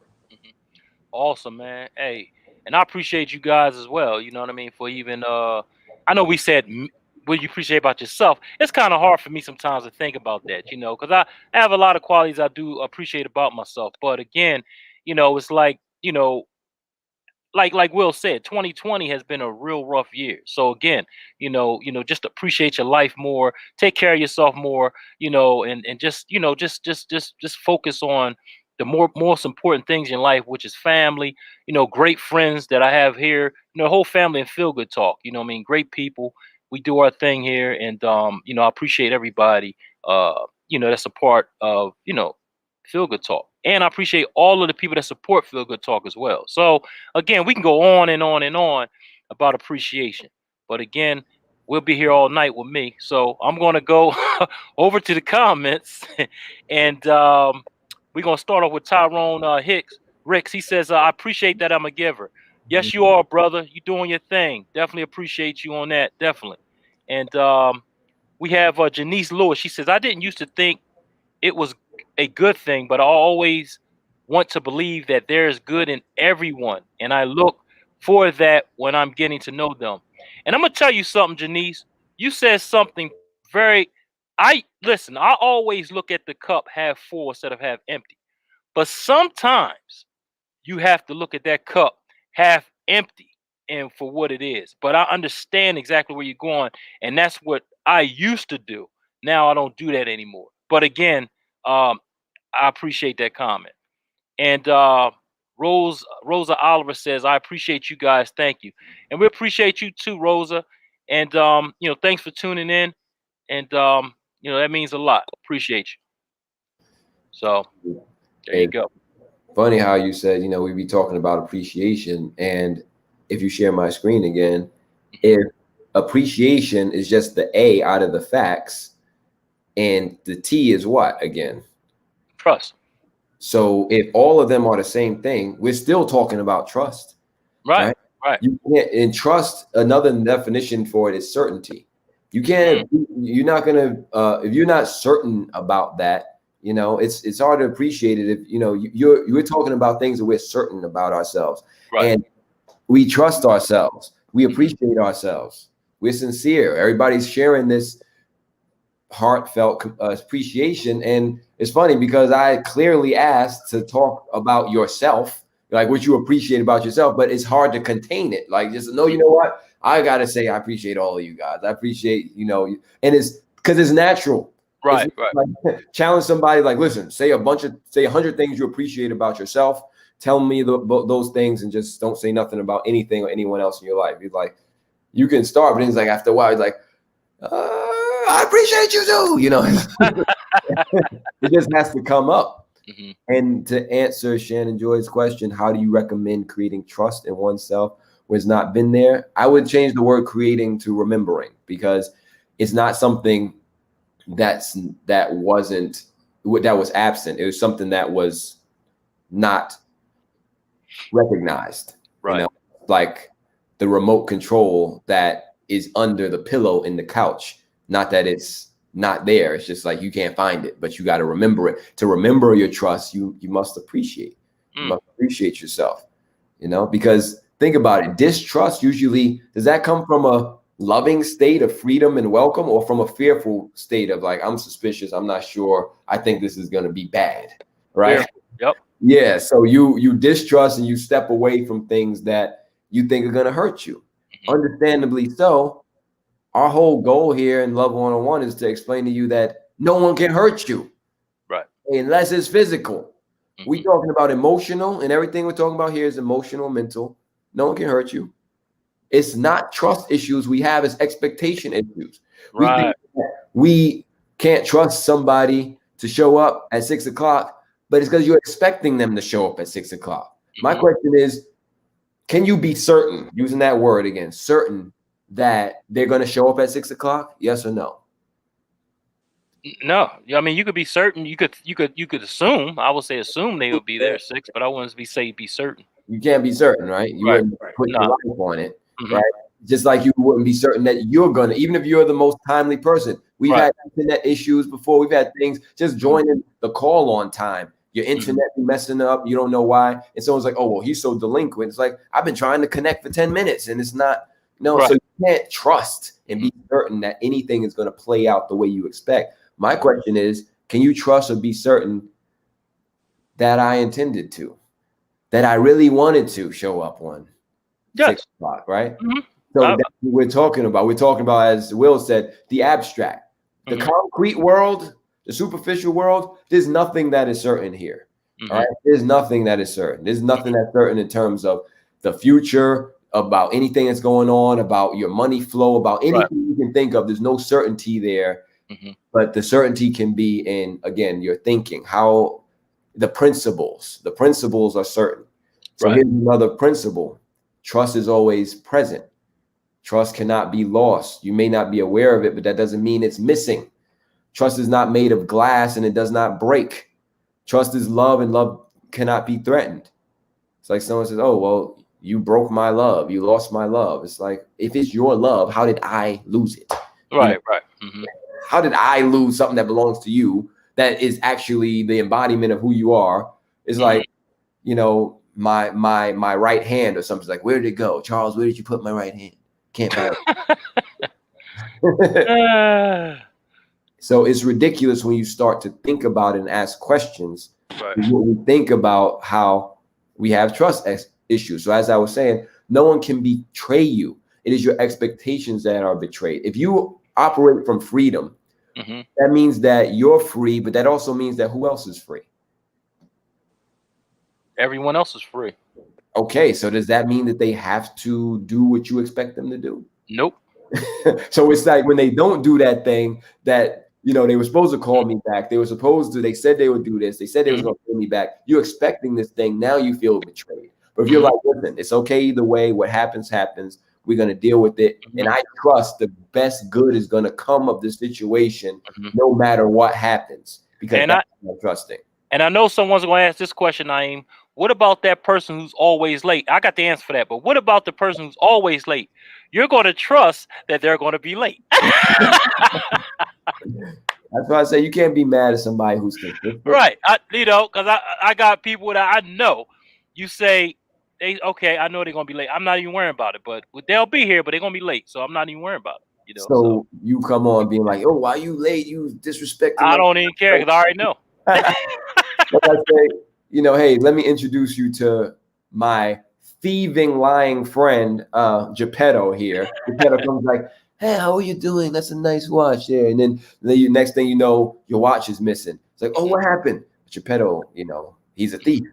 Awesome, man. Hey, and I appreciate you guys as well. You know what I mean? For even, I know we said what you appreciate about yourself. It's kind of hard for me sometimes to think about that, because I have a lot of qualities I do appreciate about myself. But again, it's like, like Will said, 2020 has been a real rough year. So again, just appreciate your life more, take care of yourself more, and just, just focus on the most important things in life, which is family, great friends that I have here, whole family and Feel Good Talk, great people. We do our thing here, and I appreciate everybody, that's a part of, Feel Good Talk. And I appreciate all of the people that support Feel Good Talk as well. So again, we can go on and on and on about appreciation. But again, we'll be here all night with me. So I'm going to go over to the comments. And we're going to start off with Tyrone Ricks. He says, I appreciate that I'm a giver. Yes, you are, brother. You're doing your thing. Definitely appreciate you on that. Definitely. And we have Janice Lewis. She says, I didn't used to think it was a good thing, but I always want to believe that there is good in everyone, and I look for that when I'm getting to know them. And I'm gonna tell you something, Janice. You said something I always look at the cup half full instead of half empty. But sometimes you have to look at that cup half empty and for what it is. But I understand exactly where you're going, and that's what I used to do. Now I don't do that anymore. But again, I appreciate that comment. And Rosa Oliver says, I appreciate you guys. Thank you. And we appreciate you too, Rosa. And, thanks for tuning in. And, that means a lot. Appreciate you. So there you go. Funny how you said, we'd be talking about appreciation. And if you share my screen again, if appreciation is just the A out of the facts, and the T is what again? Trust. So if all of them are the same thing, we're still talking about trust. Right. You can't, and trust, another definition for it is certainty. You can't, you're not going to, if you're not certain about that, it's hard to appreciate it. If, you're talking about things that we're certain about ourselves. Right. And we trust ourselves. We appreciate ourselves. We're sincere. Everybody's sharing this heartfelt appreciation. And it's funny because I clearly asked to talk about yourself, like what you appreciate about yourself, but it's hard to contain it. Like, just know, you know what? I got to say, I appreciate all of you guys. I appreciate, and it's because it's natural. Right. Like, challenge somebody, like, listen, say 100 things you appreciate about yourself. Tell me those things, and just don't say nothing about anything or anyone else in your life. You're like, you can start, but then it's like, after a while, it's like, I appreciate you too, It just has to come up. And to answer Shannon Joy's question, how do you recommend creating trust in oneself? where it's not been there, I would change the word creating to remembering, because it's not something that was absent. It was something that was not recognized. Right. You know, like the remote control that is under the pillow in the couch. Not that it's not there. It's just like you can't find it, but you got to remember it. To remember your trust, you must appreciate. You must appreciate yourself, you know, because think about it. Distrust usually, does that come from a loving state of freedom and welcome, or from a fearful state of like, I'm suspicious, I'm not sure, I think this is going to be bad, right? Yeah. Yep. Yeah. So you distrust and you step away from things that you think are going to hurt you. Understandably so. Our whole goal here in Love 101 is to explain to you that no one can hurt you, right? Unless it's physical. We're talking about emotional, and everything we're talking about here is emotional, mental. No one can hurt you. It's not trust issues we have, it's expectation issues. Right. We can't trust somebody to show up at 6 o'clock, but it's because you're expecting them to show up at 6 o'clock. My question is, can you be certain, using that word again, certain that they're going to show up at 6 o'clock? Yes or no? No. I mean, you could be certain. You could assume. I would say assume they would be there at 6, but I wouldn't be certain. You can't be certain, right? You wouldn't put your life on it, right? Just like you wouldn't be certain that you're going to, even if you're the most timely person. We've had internet issues before. We've had things, just joining the call on time. Your internet be messing up. You don't know why. And someone's like, oh, well, he's so delinquent. It's like, I've been trying to connect for 10 minutes and it's not. No, so you can't trust and be certain that anything is going to play out the way you expect. My question is, can you trust or be certain that I intended to, that I really wanted to show up on 6 o'clock, right? So that's what we're talking about. We're talking about, as Will said, the abstract, the concrete world, the superficial world. There's nothing that is certain here. All right. There's nothing that is certain. There's nothing that's certain in terms of the future, about anything that's going on, about your money flow, about anything you can think of. There's no certainty there, but the certainty can be in, again, your thinking, how the principles are certain. So here's another principle. Trust is always present. Trust cannot be lost. You may not be aware of it, but that doesn't mean it's missing. Trust is not made of glass and it does not break. Trust is love, and love cannot be threatened. It's like someone says, oh, well, you broke my love. You lost my love. It's like, if it's your love, how did I lose it? Right. How did I lose something that belongs to you that is actually the embodiment of who you are? It's like, you know, my right hand or something. It's like, where did it go? Charles, where did you put my right hand? Can't find it. So it's ridiculous when you start to think about it and ask questions. When we think about how we have trust issues. So as I was saying, no one can betray you. It is your expectations that are betrayed. If you operate from freedom, that means that you're free, but that also means that who else is free? Everyone else is free. Okay, so does that mean that they have to do what you expect them to do? Nope. So it's like when they don't do that thing that, you know, they were supposed to call me back. They said they would do this. They said they was going to call me back. You're expecting this thing. Now you feel betrayed. But if you're like, listen, it's okay either way. What happens, happens. We're going to deal with it. And I trust the best good is going to come of this situation no matter what happens. Because I'm trusting. And I know someone's going to ask this question, Naeem. What about that person who's always late? I got the answer for that. But what about the person who's always late? You're going to trust that they're going to be late. That's why I say you can't be mad at somebody who's consistent. Right. Because I got people that I know. You say, okay, I know they're going to be late. I'm not even worrying about it. But they'll be here, but they're going to be late. So I'm not even worrying about it. You know, so you come on being like, oh, why you late? You disrespecting. I don't even care because I already know. Like I say, you know, hey, let me introduce you to my thieving, lying friend, Geppetto here. Geppetto comes like, hey, how are you doing? That's a nice watch there. And then next thing you know, your watch is missing. It's like, oh, what happened? Geppetto, you know, he's a thief.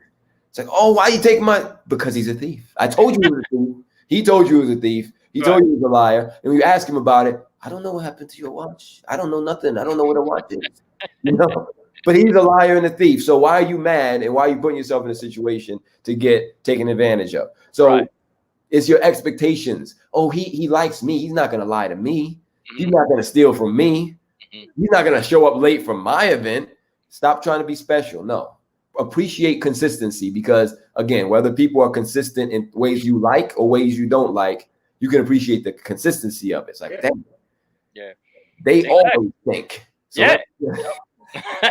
It's like, oh, why you take my? Because he's a thief. I told you he was a thief. He told you he was a thief. He told you he was a liar. And when you ask him about it, I don't know what happened to your watch. I don't know nothing. I don't know what a watch is. You know? But he's a liar and a thief. So why are you mad? And why are you putting yourself in a situation to get taken advantage of? So It's your expectations. Oh, he likes me. He's not going to lie to me. He's not going to steal from me. He's not going to show up late for my event. Stop trying to be special. No. Appreciate consistency, because again, whether people are consistent in ways you like or ways you don't like, you can appreciate the consistency of it. It's like, damn, they always think. So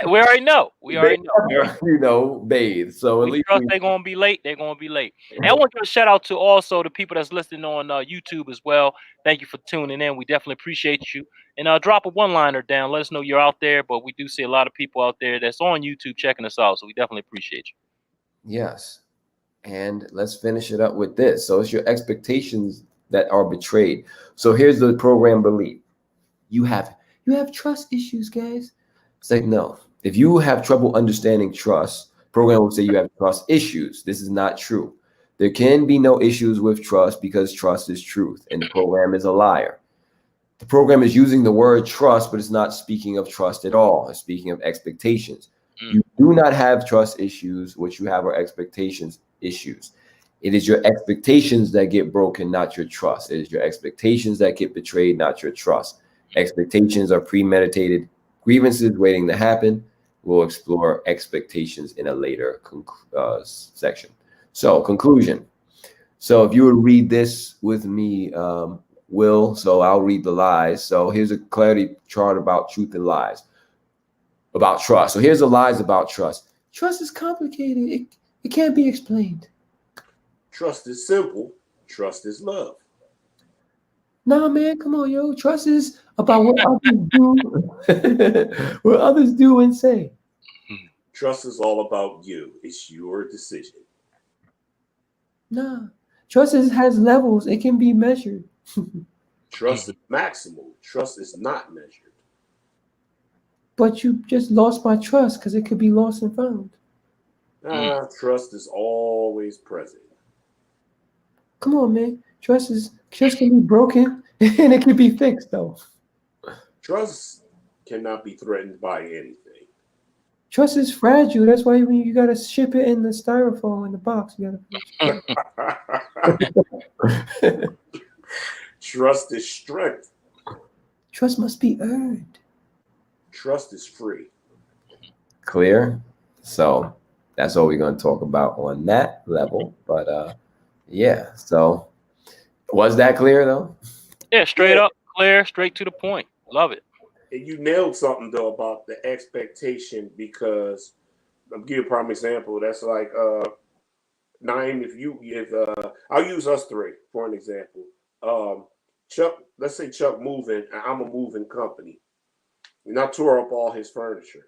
we already know. We already know. You know, bathe. So at least they're gonna be late. They're gonna be late. And I want to give a shout out to also the people that's listening on YouTube as well. Thank you for tuning in. We definitely appreciate you. And drop a one-liner down. Let us know you're out there. But we do see a lot of people out there that's on YouTube checking us out. So we definitely appreciate you. Yes. And let's finish it up with this. So it's your expectations that are betrayed. So here's the program belief. You have trust issues, guys. It's like, no. If you have trouble understanding trust, program will say you have trust issues. This is not true. There can be no issues with trust because trust is truth, and the program is a liar. The program is using the word trust, but it's not speaking of trust at all. It's speaking of expectations. You do not have trust issues. What you have are expectations issues. It is your expectations that get broken, not your trust. It is your expectations that get betrayed, not your trust. Expectations are premeditated grievances waiting to happen. We'll explore expectations in a later section. So conclusion. So if you would read this with me, Will, so I'll read the lies. So here's a clarity chart about truth and lies. About trust. So here's the lies about trust. Trust is complicated. It can't be explained. Trust is simple. Trust is love. Nah, man, come on, yo. Trust is about what others do, what others do and say. Trust is all about you. It's your decision. Nah, trust has levels. It can be measured. Trust is maximal. Trust is not measured. But you just lost my trust because it could be lost and found. Trust is always present. Come on, man. Trust can be broken and it can be fixed, though. Trust cannot be threatened by anything. Trust is fragile. That's why when you gotta ship it in the styrofoam in the box, you gotta. Trust is strength. Trust must be earned. Trust is free. Clear? So that's all we're going to talk about on that level. But yeah, so was that clear though? Yeah, straight up, clear, straight to the point. Love it. And you nailed something though about the expectation, because I'll give you a prime example. That's like Naeem, if I'll use us three for an example. Chuck, let's say Chuck moving, and I'm a moving company. And I tore up all his furniture,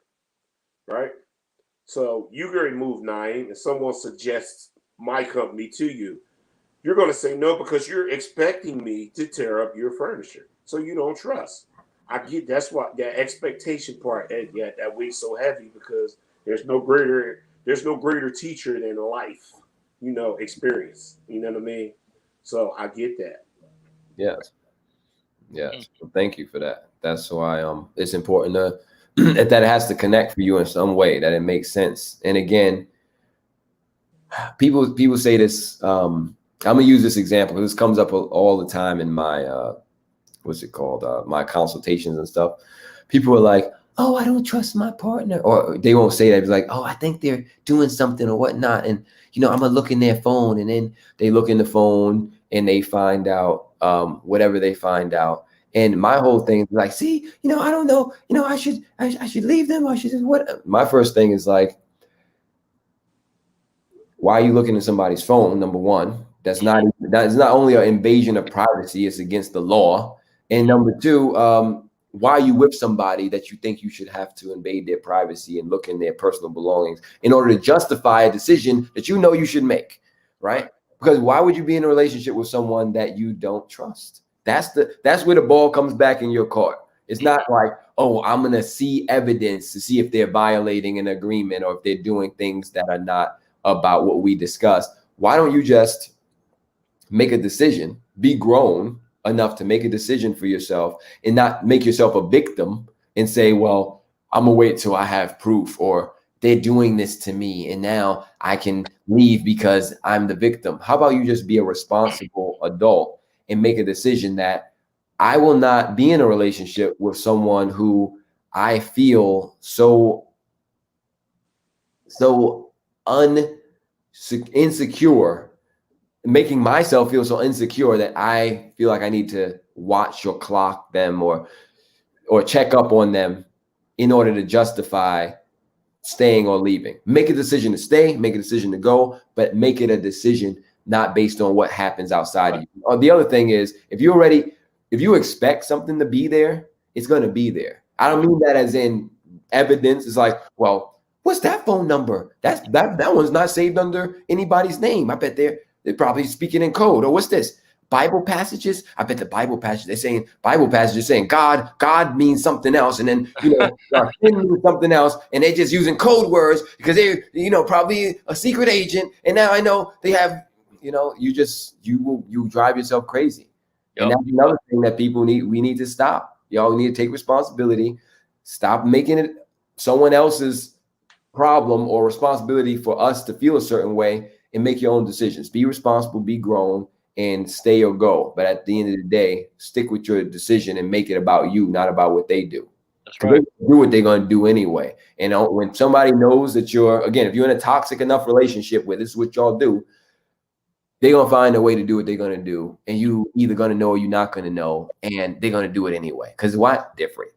right? So you already moved, Naeem, and someone suggests my company to you. You're going to say no because you're expecting me to tear up your furniture. So you don't trust. I get that's why that expectation part that weighs so heavy, because there's no greater teacher than life, experience. You know what I mean? So I get that. Yes. Yes. Well, thank you for that. That's why it's important to that it has to connect for you in some way, that it makes sense. And again, people say this. I'm gonna use this example because this comes up all the time in my my consultations and stuff. People are like, "Oh, I don't trust my partner," or they won't say that. It's like, "Oh, I think they're doing something or whatnot," and I'm gonna look in their phone, and then they look in the phone and they find out whatever they find out. And my whole thing is like, see, I don't know, I should leave them. I should what? My first thing is like, why are you looking at somebody's phone? Number one, that's not only an invasion of privacy, it's against the law. And number two, why are you with somebody that you think you should have to invade their privacy and look in their personal belongings in order to justify a decision that you should make, right? Because why would you be in a relationship with someone that you don't trust? That's where the ball comes back in your court. It's not like, oh, I'm going to see evidence to see if they're violating an agreement or if they're doing things that are not about what we discussed. Why don't you just make a decision, be grown enough to make a decision for yourself and not make yourself a victim and say, well, I'm going to wait till I have proof, or they're doing this to me and now I can leave because I'm the victim. How about you just be a responsible adult and make a decision that I will not be in a relationship with someone who I feel so insecure, making myself feel so insecure that I feel like I need to watch or clock them or check up on them in order to justify staying or leaving. Make a decision to stay, make a decision to go, but make it a decision not based on what happens outside of you. The other thing is, if you expect something to be there, it's going to be there. I don't mean that as in evidence. It's like, well, what's that phone number? That one's not saved under anybody's name. I bet they're probably speaking in code. Or what's this? Bible passages. I bet the Bible passage, they're saying Bible passages saying God means something else, and then sin means something else, and they're just using code words because they're probably a secret agent. And now I know they have you drive yourself crazy. Yep. And that's another thing that we need to stop. Y'all need to take responsibility. Stop making it someone else's problem or responsibility for us to feel a certain way, and make your own decisions. Be responsible, be grown, and stay or go. But at the end of the day, stick with your decision and make it about you, not about what they do. That's right. They do what they're going to do anyway. And when somebody knows that if you're in a toxic enough relationship where this is what y'all do, they're going to find a way to do what they're going to do. And you either going to know or you're not going to know. And they're going to do it anyway. Because why? Different.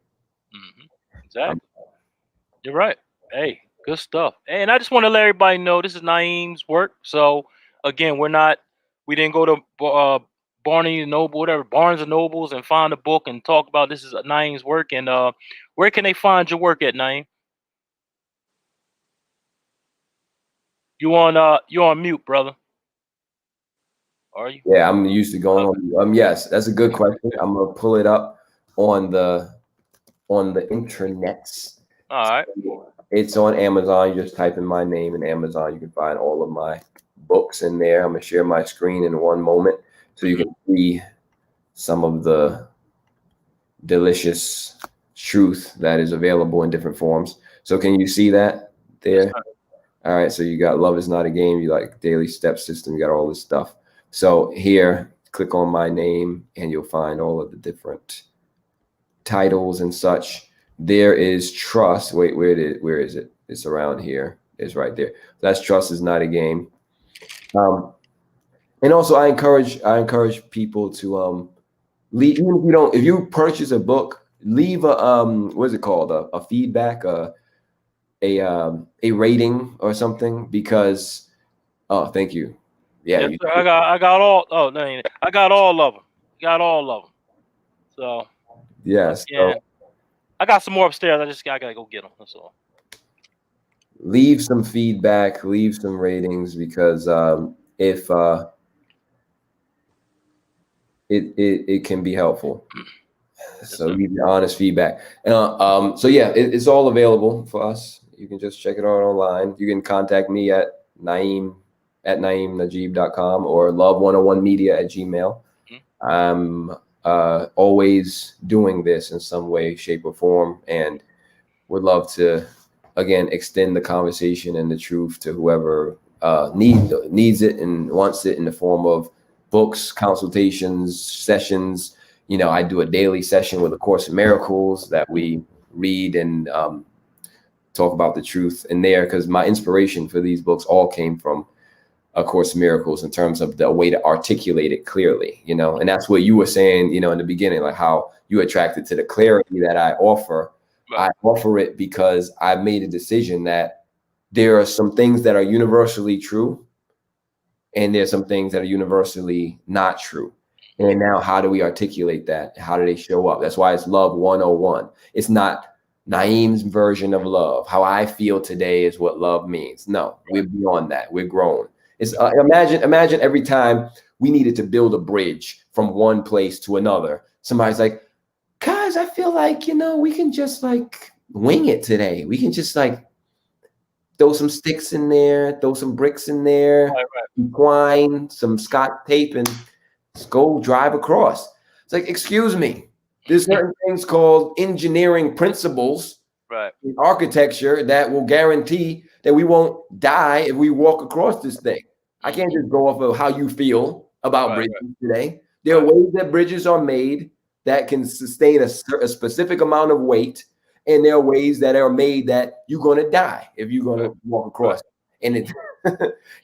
Mm-hmm. Exactly. You're right. Hey, good stuff. And I just want to let everybody know this is Naeem's work. So, again, we didn't go to Barnes and Nobles and find a book and talk about this is Naeem's work. And where can they find your work at, Naeem? You on mute, brother. Are you? Yeah, I'm used to going on. Yes, that's a good question. I'm gonna pull it up on the intranets. All right. It's on Amazon. You just type in my name in Amazon. You can find all of my books in there. I'm gonna share my screen in one moment so you can see some of the delicious truth that is available in different forms. So can you see that there? All right. So you got Love Is Not a Game. You like Daily Step System. You got all this stuff. So here, click on my name and you'll find all of the different titles and such. There is Trust. Wait, where is it? It's around here. It's right there. That's Trust Is Not a Game. And also I encourage people to leave, even if you purchase a book, leave a what is it called? A feedback, a rating or something, because thank you. Yeah, yes, I got all. Oh, no, I got all of them. Got all of them. So yes, yeah, I got some more upstairs. I gotta go get them. That's all. Leave some feedback, leave some ratings, because if it can be helpful. So leave your honest feedback. So yeah, it's all available for us. You can just check it out online. You can contact me at naeemnajib.com or love101media@gmail. I'm always doing this in some way, shape, or form, and would love to, again, extend the conversation and the truth to whoever needs it and wants it, in the form of books, consultations, sessions. I do a daily session with A Course in Miracles that we read and talk about the truth in there, because my inspiration for these books all came from A Course in Miracles in terms of the way to articulate it clearly, and that's what you were saying, in the beginning, like how you attracted to the clarity that I offer. I offer it because I made a decision that there are some things that are universally true and there's some things that are universally not true. And now how do we articulate that? How do they show up? That's why it's Love 101. It's not Naeem's version of love. How I feel today is what love means. No, we're beyond that. We're grown. It's imagine every time we needed to build a bridge from one place to another, somebody's like, guys, I feel like, we can just like wing it today. We can just like throw some sticks in there, throw some bricks in there, twine, some Scotch tape, and just go drive across. It's like, excuse me, there's certain things called engineering principles Right. architecture that will guarantee that we won't die if we walk across this thing. I can't just go off of how you feel about Right, bridges today. There are ways that bridges are made that can sustain a specific amount of weight, and there are ways that are made that you're going to die if you're going to walk across. And it's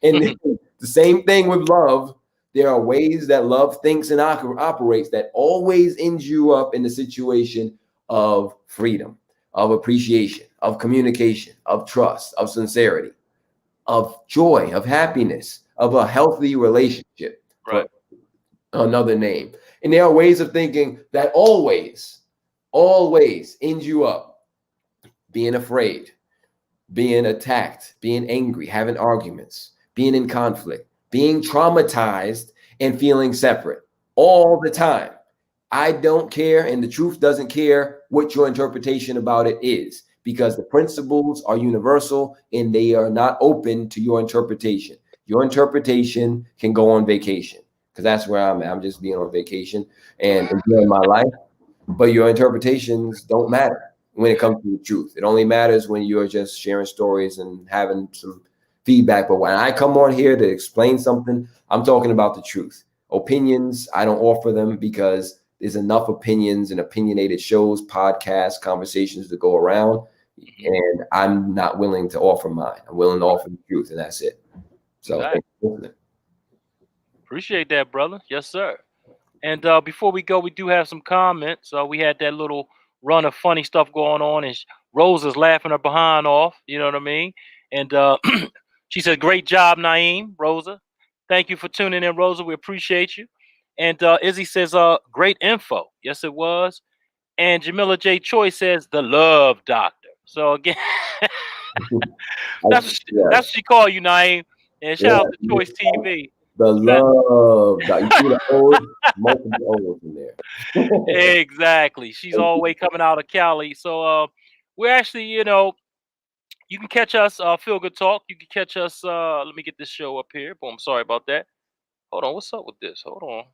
and the same thing with love. There are ways that love thinks and operates that always ends you up in the situation of freedom, of appreciation, of communication, of trust, of sincerity, of joy, of happiness, of a healthy relationship, Right. for another name. And there are ways of thinking that always end you up being afraid, being attacked, being angry, having arguments, being in conflict, being traumatized, and feeling separate all the time. I don't care, and the truth doesn't care what your interpretation about it is, because the principles are universal and they are not open to your interpretation. Your interpretation can go on vacation, because that's where I'm at. I'm just being on vacation and enjoying my life. But your interpretations don't matter when it comes to the truth. It only matters when you're just sharing stories and having some feedback. But when I come on here to explain something, I'm talking about the truth. Opinions, I don't offer them because there's enough opinions and opinionated shows, podcasts, conversations to go around. And I'm not willing to offer mine. I'm willing to offer the truth, and that's it. So Exactly. Appreciate that, brother. Yes, sir. And before we go, we do have some comments. We had that little run of funny stuff going on, and Rosa's laughing her behind off. You know what I mean? And she said, "Great job, Naeem, Rosa. Thank you for tuning in, Rosa. We appreciate you." And Izzy says, "Great info." Yes, it was. And Jamila J. Choi says, "The Love Doctor." So again, that's what she called you, Naeem. And shout out to Choice TV. The Love Doctor. You see the O's, multiple O's in there. Exactly. She's all the way coming out of Cali. So we're actually, you can catch us Feel Good Talk. You can catch us let me get this show up here. Boom, sorry about that. Hold on, what's up with this? Hold on. It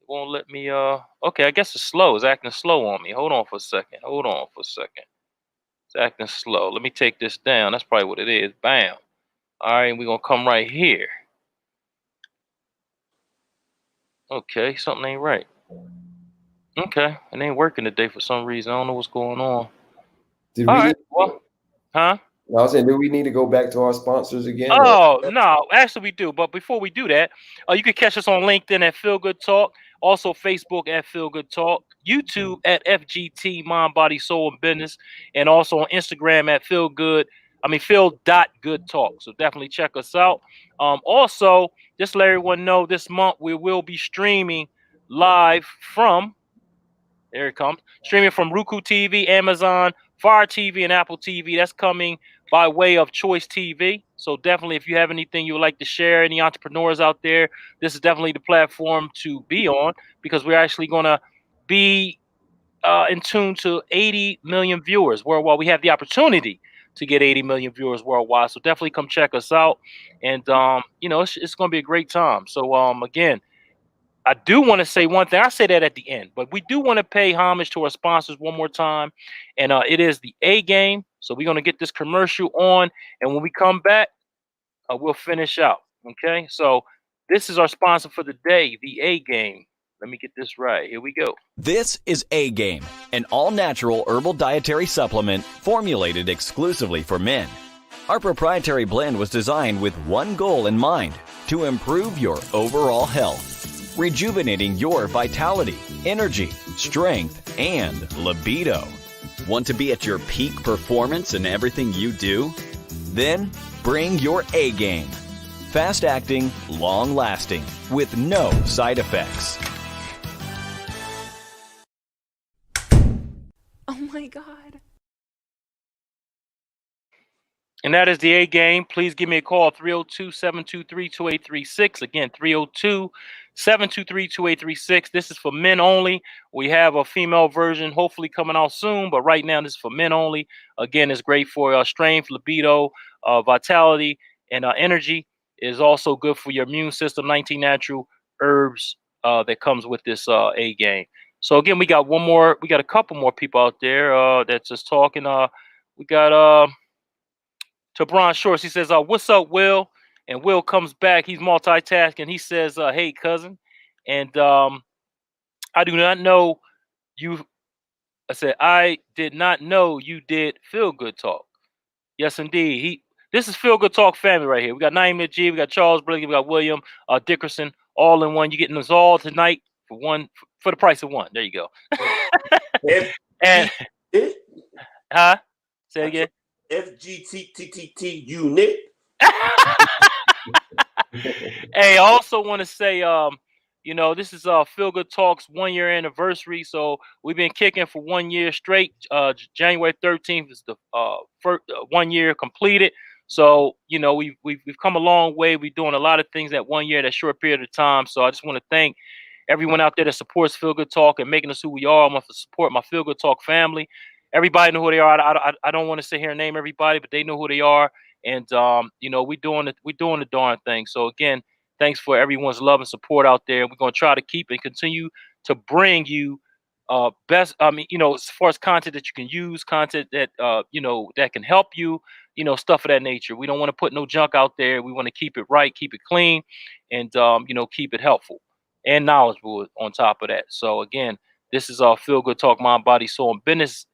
won't let me okay, I guess it's slow. It's acting slow on me. Hold on for a second. It's acting slow. Let me take this down. That's probably what it is. Bam. All right, we're gonna come right here. Okay, something ain't right. Okay, it ain't working today for some reason. I don't know what's going on. All right, well, huh? I was saying, do we need to go back to our sponsors again? Oh, no, actually we do. But before we do that, you can catch us on LinkedIn at Feel Good Talk, also Facebook at Feel Good Talk, YouTube at FGT Mind, Body, Soul, and Business, and also on Instagram at Feel.Good Talk. So definitely check us out. Also, just let everyone know this month we will be streaming live from, there it comes, streaming from Roku TV, Amazon, Fire TV, and Apple TV. That's coming by way of Choice TV. So definitely, if you have anything you would like to share, any entrepreneurs out there, this is definitely the platform to be on, because we're actually going to be in tune to 80 million viewers worldwide. We have the opportunity to get 80 million viewers worldwide. So definitely come check us out. And, it's going to be a great time. So, again, I do want to say one thing. I say that at the end, but we do want to pay homage to our sponsors one more time, and it is the A Game. So we're going to get this commercial on, and when we come back, we'll finish out. Okay, so this is our sponsor for the day, the A Game. Let me get this right. Here we go. This is A Game, an all-natural herbal dietary supplement formulated exclusively for men. Our proprietary blend was designed with one goal in mind: to improve your overall health, rejuvenating your vitality, energy, strength, and libido. Want to be at your peak performance in everything you do? Then bring your A game. Fast acting, long lasting, with no side effects. Oh my God. And that is the A Game. Please give me a call, 302-723-2836. Again, 302-723-2836. This is for men only. We have a female version hopefully coming out soon, but right now this is for men only. Again, it's great for strength, libido, vitality, and energy. It is also good for your immune system. 19 natural herbs that comes with this A Game. So again, we got one more. We got a couple more people out there that's just talking. We got Tabron Shorts. He says, "What's up, Will?" And Will comes back. He's multitasking. He says, "Hey, cousin," and I do not know you. I said, "I did not know you did Feel Good Talk." Yes, indeed. This is Feel Good Talk family right here. We got Naeem G, we got Charles Briggy, we got William Dickerson, all in one. You're getting us all tonight for the price of one. There you go. And huh? Say it again. FGTTT unit. Hey, I also want to say, this is Feel Good Talk's 1 year anniversary. So we've been kicking for 1 year straight. January 13th is the first 1 year completed. So we've come a long way. We're doing a lot of things that 1 year, that short period of time. So I just want to thank everyone out there that supports Feel Good Talk and making us who we are. I want to support my Feel Good Talk family. Everybody know who they are. I don't want to sit here and name everybody, but they know who they are. And we're doing the darn thing. So again, thanks for everyone's love and support out there. We're gonna try to keep and continue to bring you best. As far as content that you can use, content that that can help you, stuff of that nature. We don't want to put no junk out there. We want to keep it right, keep it clean, and keep it helpful and knowledgeable on top of that. So again, this is our Feel Good Talk, Mind, Body, Soul, and Business.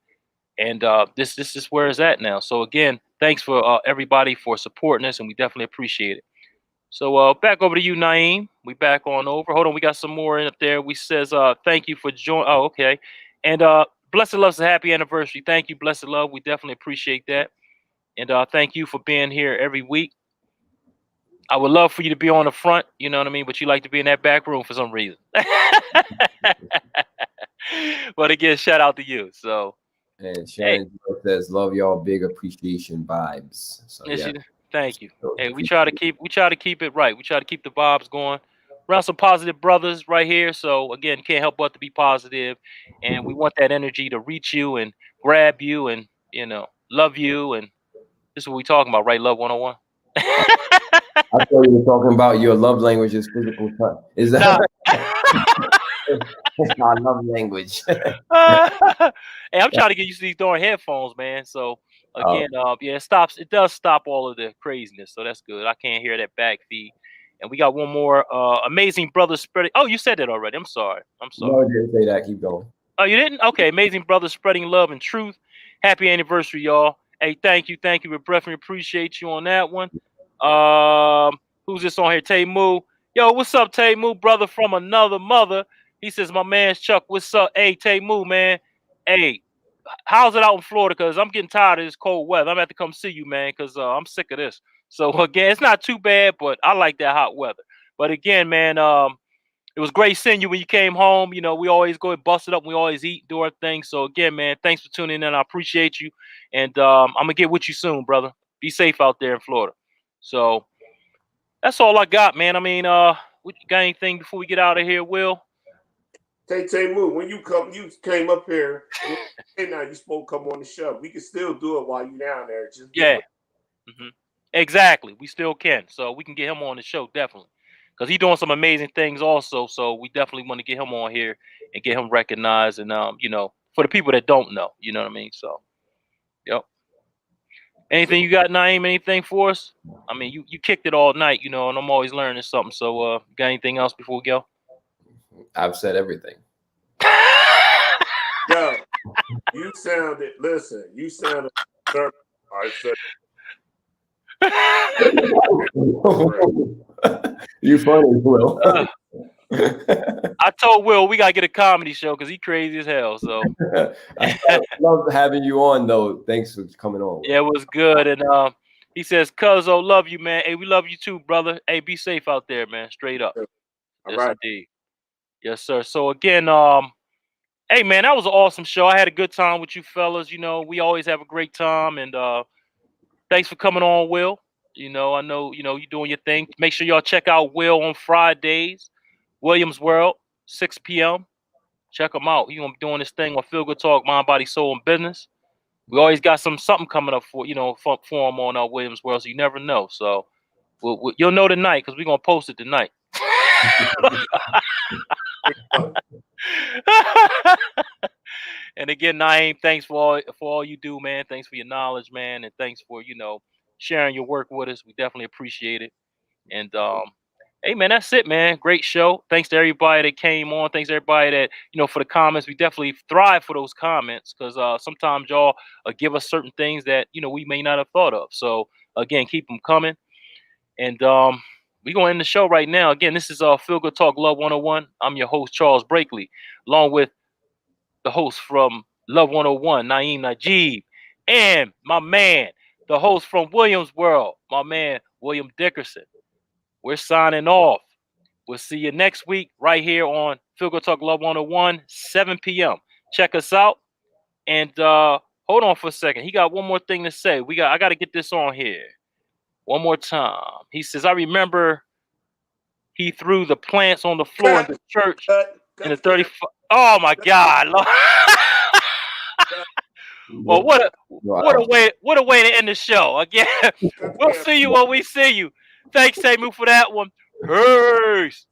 And this is where it's at now. So again, thanks for everybody for supporting us, and we definitely appreciate it. So back over to you, Naeem. We back on over. Hold on, we got some more in up there. We says thank you for joining. Oh, okay. And Blessed Love's a happy anniversary. Thank you, Blessed Love. We definitely appreciate that. And thank you for being here every week. I would love for you to be on the front, you know what I mean? But you like to be in that back room for some reason. But again, shout out to you. So. And Shannon says, "Love y'all, big appreciation vibes." So yeah, thank you. Hey, we try to keep it right. We try to keep the vibes going. Around some positive brothers right here. So again, can't help but to be positive, and we want that energy to reach you and grab you and love you. And this is what we talking about, right? Love 101. I thought you were talking about your love language is physical touch. Is that? It's not love language. Hey, I'm trying to get used to these darn headphones, man. So again, it does stop all of the craziness. So that's good. I can't hear that back feed. And we got one more amazing brother spreading. Oh, you said that already. I'm sorry. No, I didn't say that. Keep going. Oh, you didn't? Okay. Amazing brother spreading love and truth. Happy anniversary, y'all. Hey, thank you. We definitely appreciate you on that one. Who's this on here? Taymu. Yo, what's up, Taymu, brother from another mother? He says, my man's Chuck, what's up? Hey, Taymu, man. Hey, how's it out in Florida? Because I'm getting tired of this cold weather. I'm going to have to come see you, man, because I'm sick of this. So, again, it's not too bad, but I like that hot weather. But, again, man, it was great seeing you when you came home. We always go and bust it up. We always eat, do our thing. So, again, man, thanks for tuning in. I appreciate you. And I'm going to get with you soon, brother. Be safe out there in Florida. So, that's all I got, man. I mean, got anything before we get out of here, Will? Tay when you came up here, and now you supposed to come on the show. We can still do it while you down there. Exactly. We still can. So we can get him on the show, definitely. Because he's doing some amazing things also. So we definitely want to get him on here and get him recognized. And, for the people that don't know, you know what I mean? So, yep. Anything you got, Naeem? Anything for us? I mean, you kicked it all night, and I'm always learning something. So, got anything else before we go? I've said everything. Yo, you sounded. I said. You funny, Will. I told Will we gotta get a comedy show because he crazy as hell. So I love having you on, though. Thanks for coming on. Yeah, it was good. And he says, "Cuzzo, love you, man. Hey, we love you too, brother. Hey, be safe out there, man. Straight up." Yes, right. Indeed. Yes, sir. So again, hey, man, that was an awesome show. I had a good time with you fellas. We always have a great time. And thanks for coming on, Will. I know, you're doing your thing. Make sure y'all check out Will on Fridays, Williams World, 6 p.m. Check him out. He's gonna be doing this thing on Feel Good Talk, Mind, Body, Soul, and Business. We always got something coming up for him on Williams World, so you never know. So you'll know tonight because we're gonna post it tonight. And again, Naeem, thanks for all you do, man. Thanks for your knowledge, man, and thanks for sharing your work with us. We definitely appreciate it. And hey, man, that's it, man. Great show. Thanks to everybody that came on. Thanks to everybody that for the comments. We definitely thrive for those comments because sometimes y'all give us certain things that we may not have thought of. So again, keep them coming. And we're going to end the show right now. Again, this is Feel Good Talk Love 101. I'm your host, Charles Brakely, along with the host from Love 101, Naeem Najib, and my man, the host from Williams World, my man, William Dickerson. We're signing off. We'll see you next week right here on Feel Good Talk Love 101, 7 p.m. Check us out. And hold on for a second. He got one more thing to say. I got to get this on here. One more time. He says, I remember he threw the plants on the floor in the church in the 35. Oh my God. Well, what a way to end the show. Again, we'll see you when we see you. Thanks, Temu, for that one. Peace.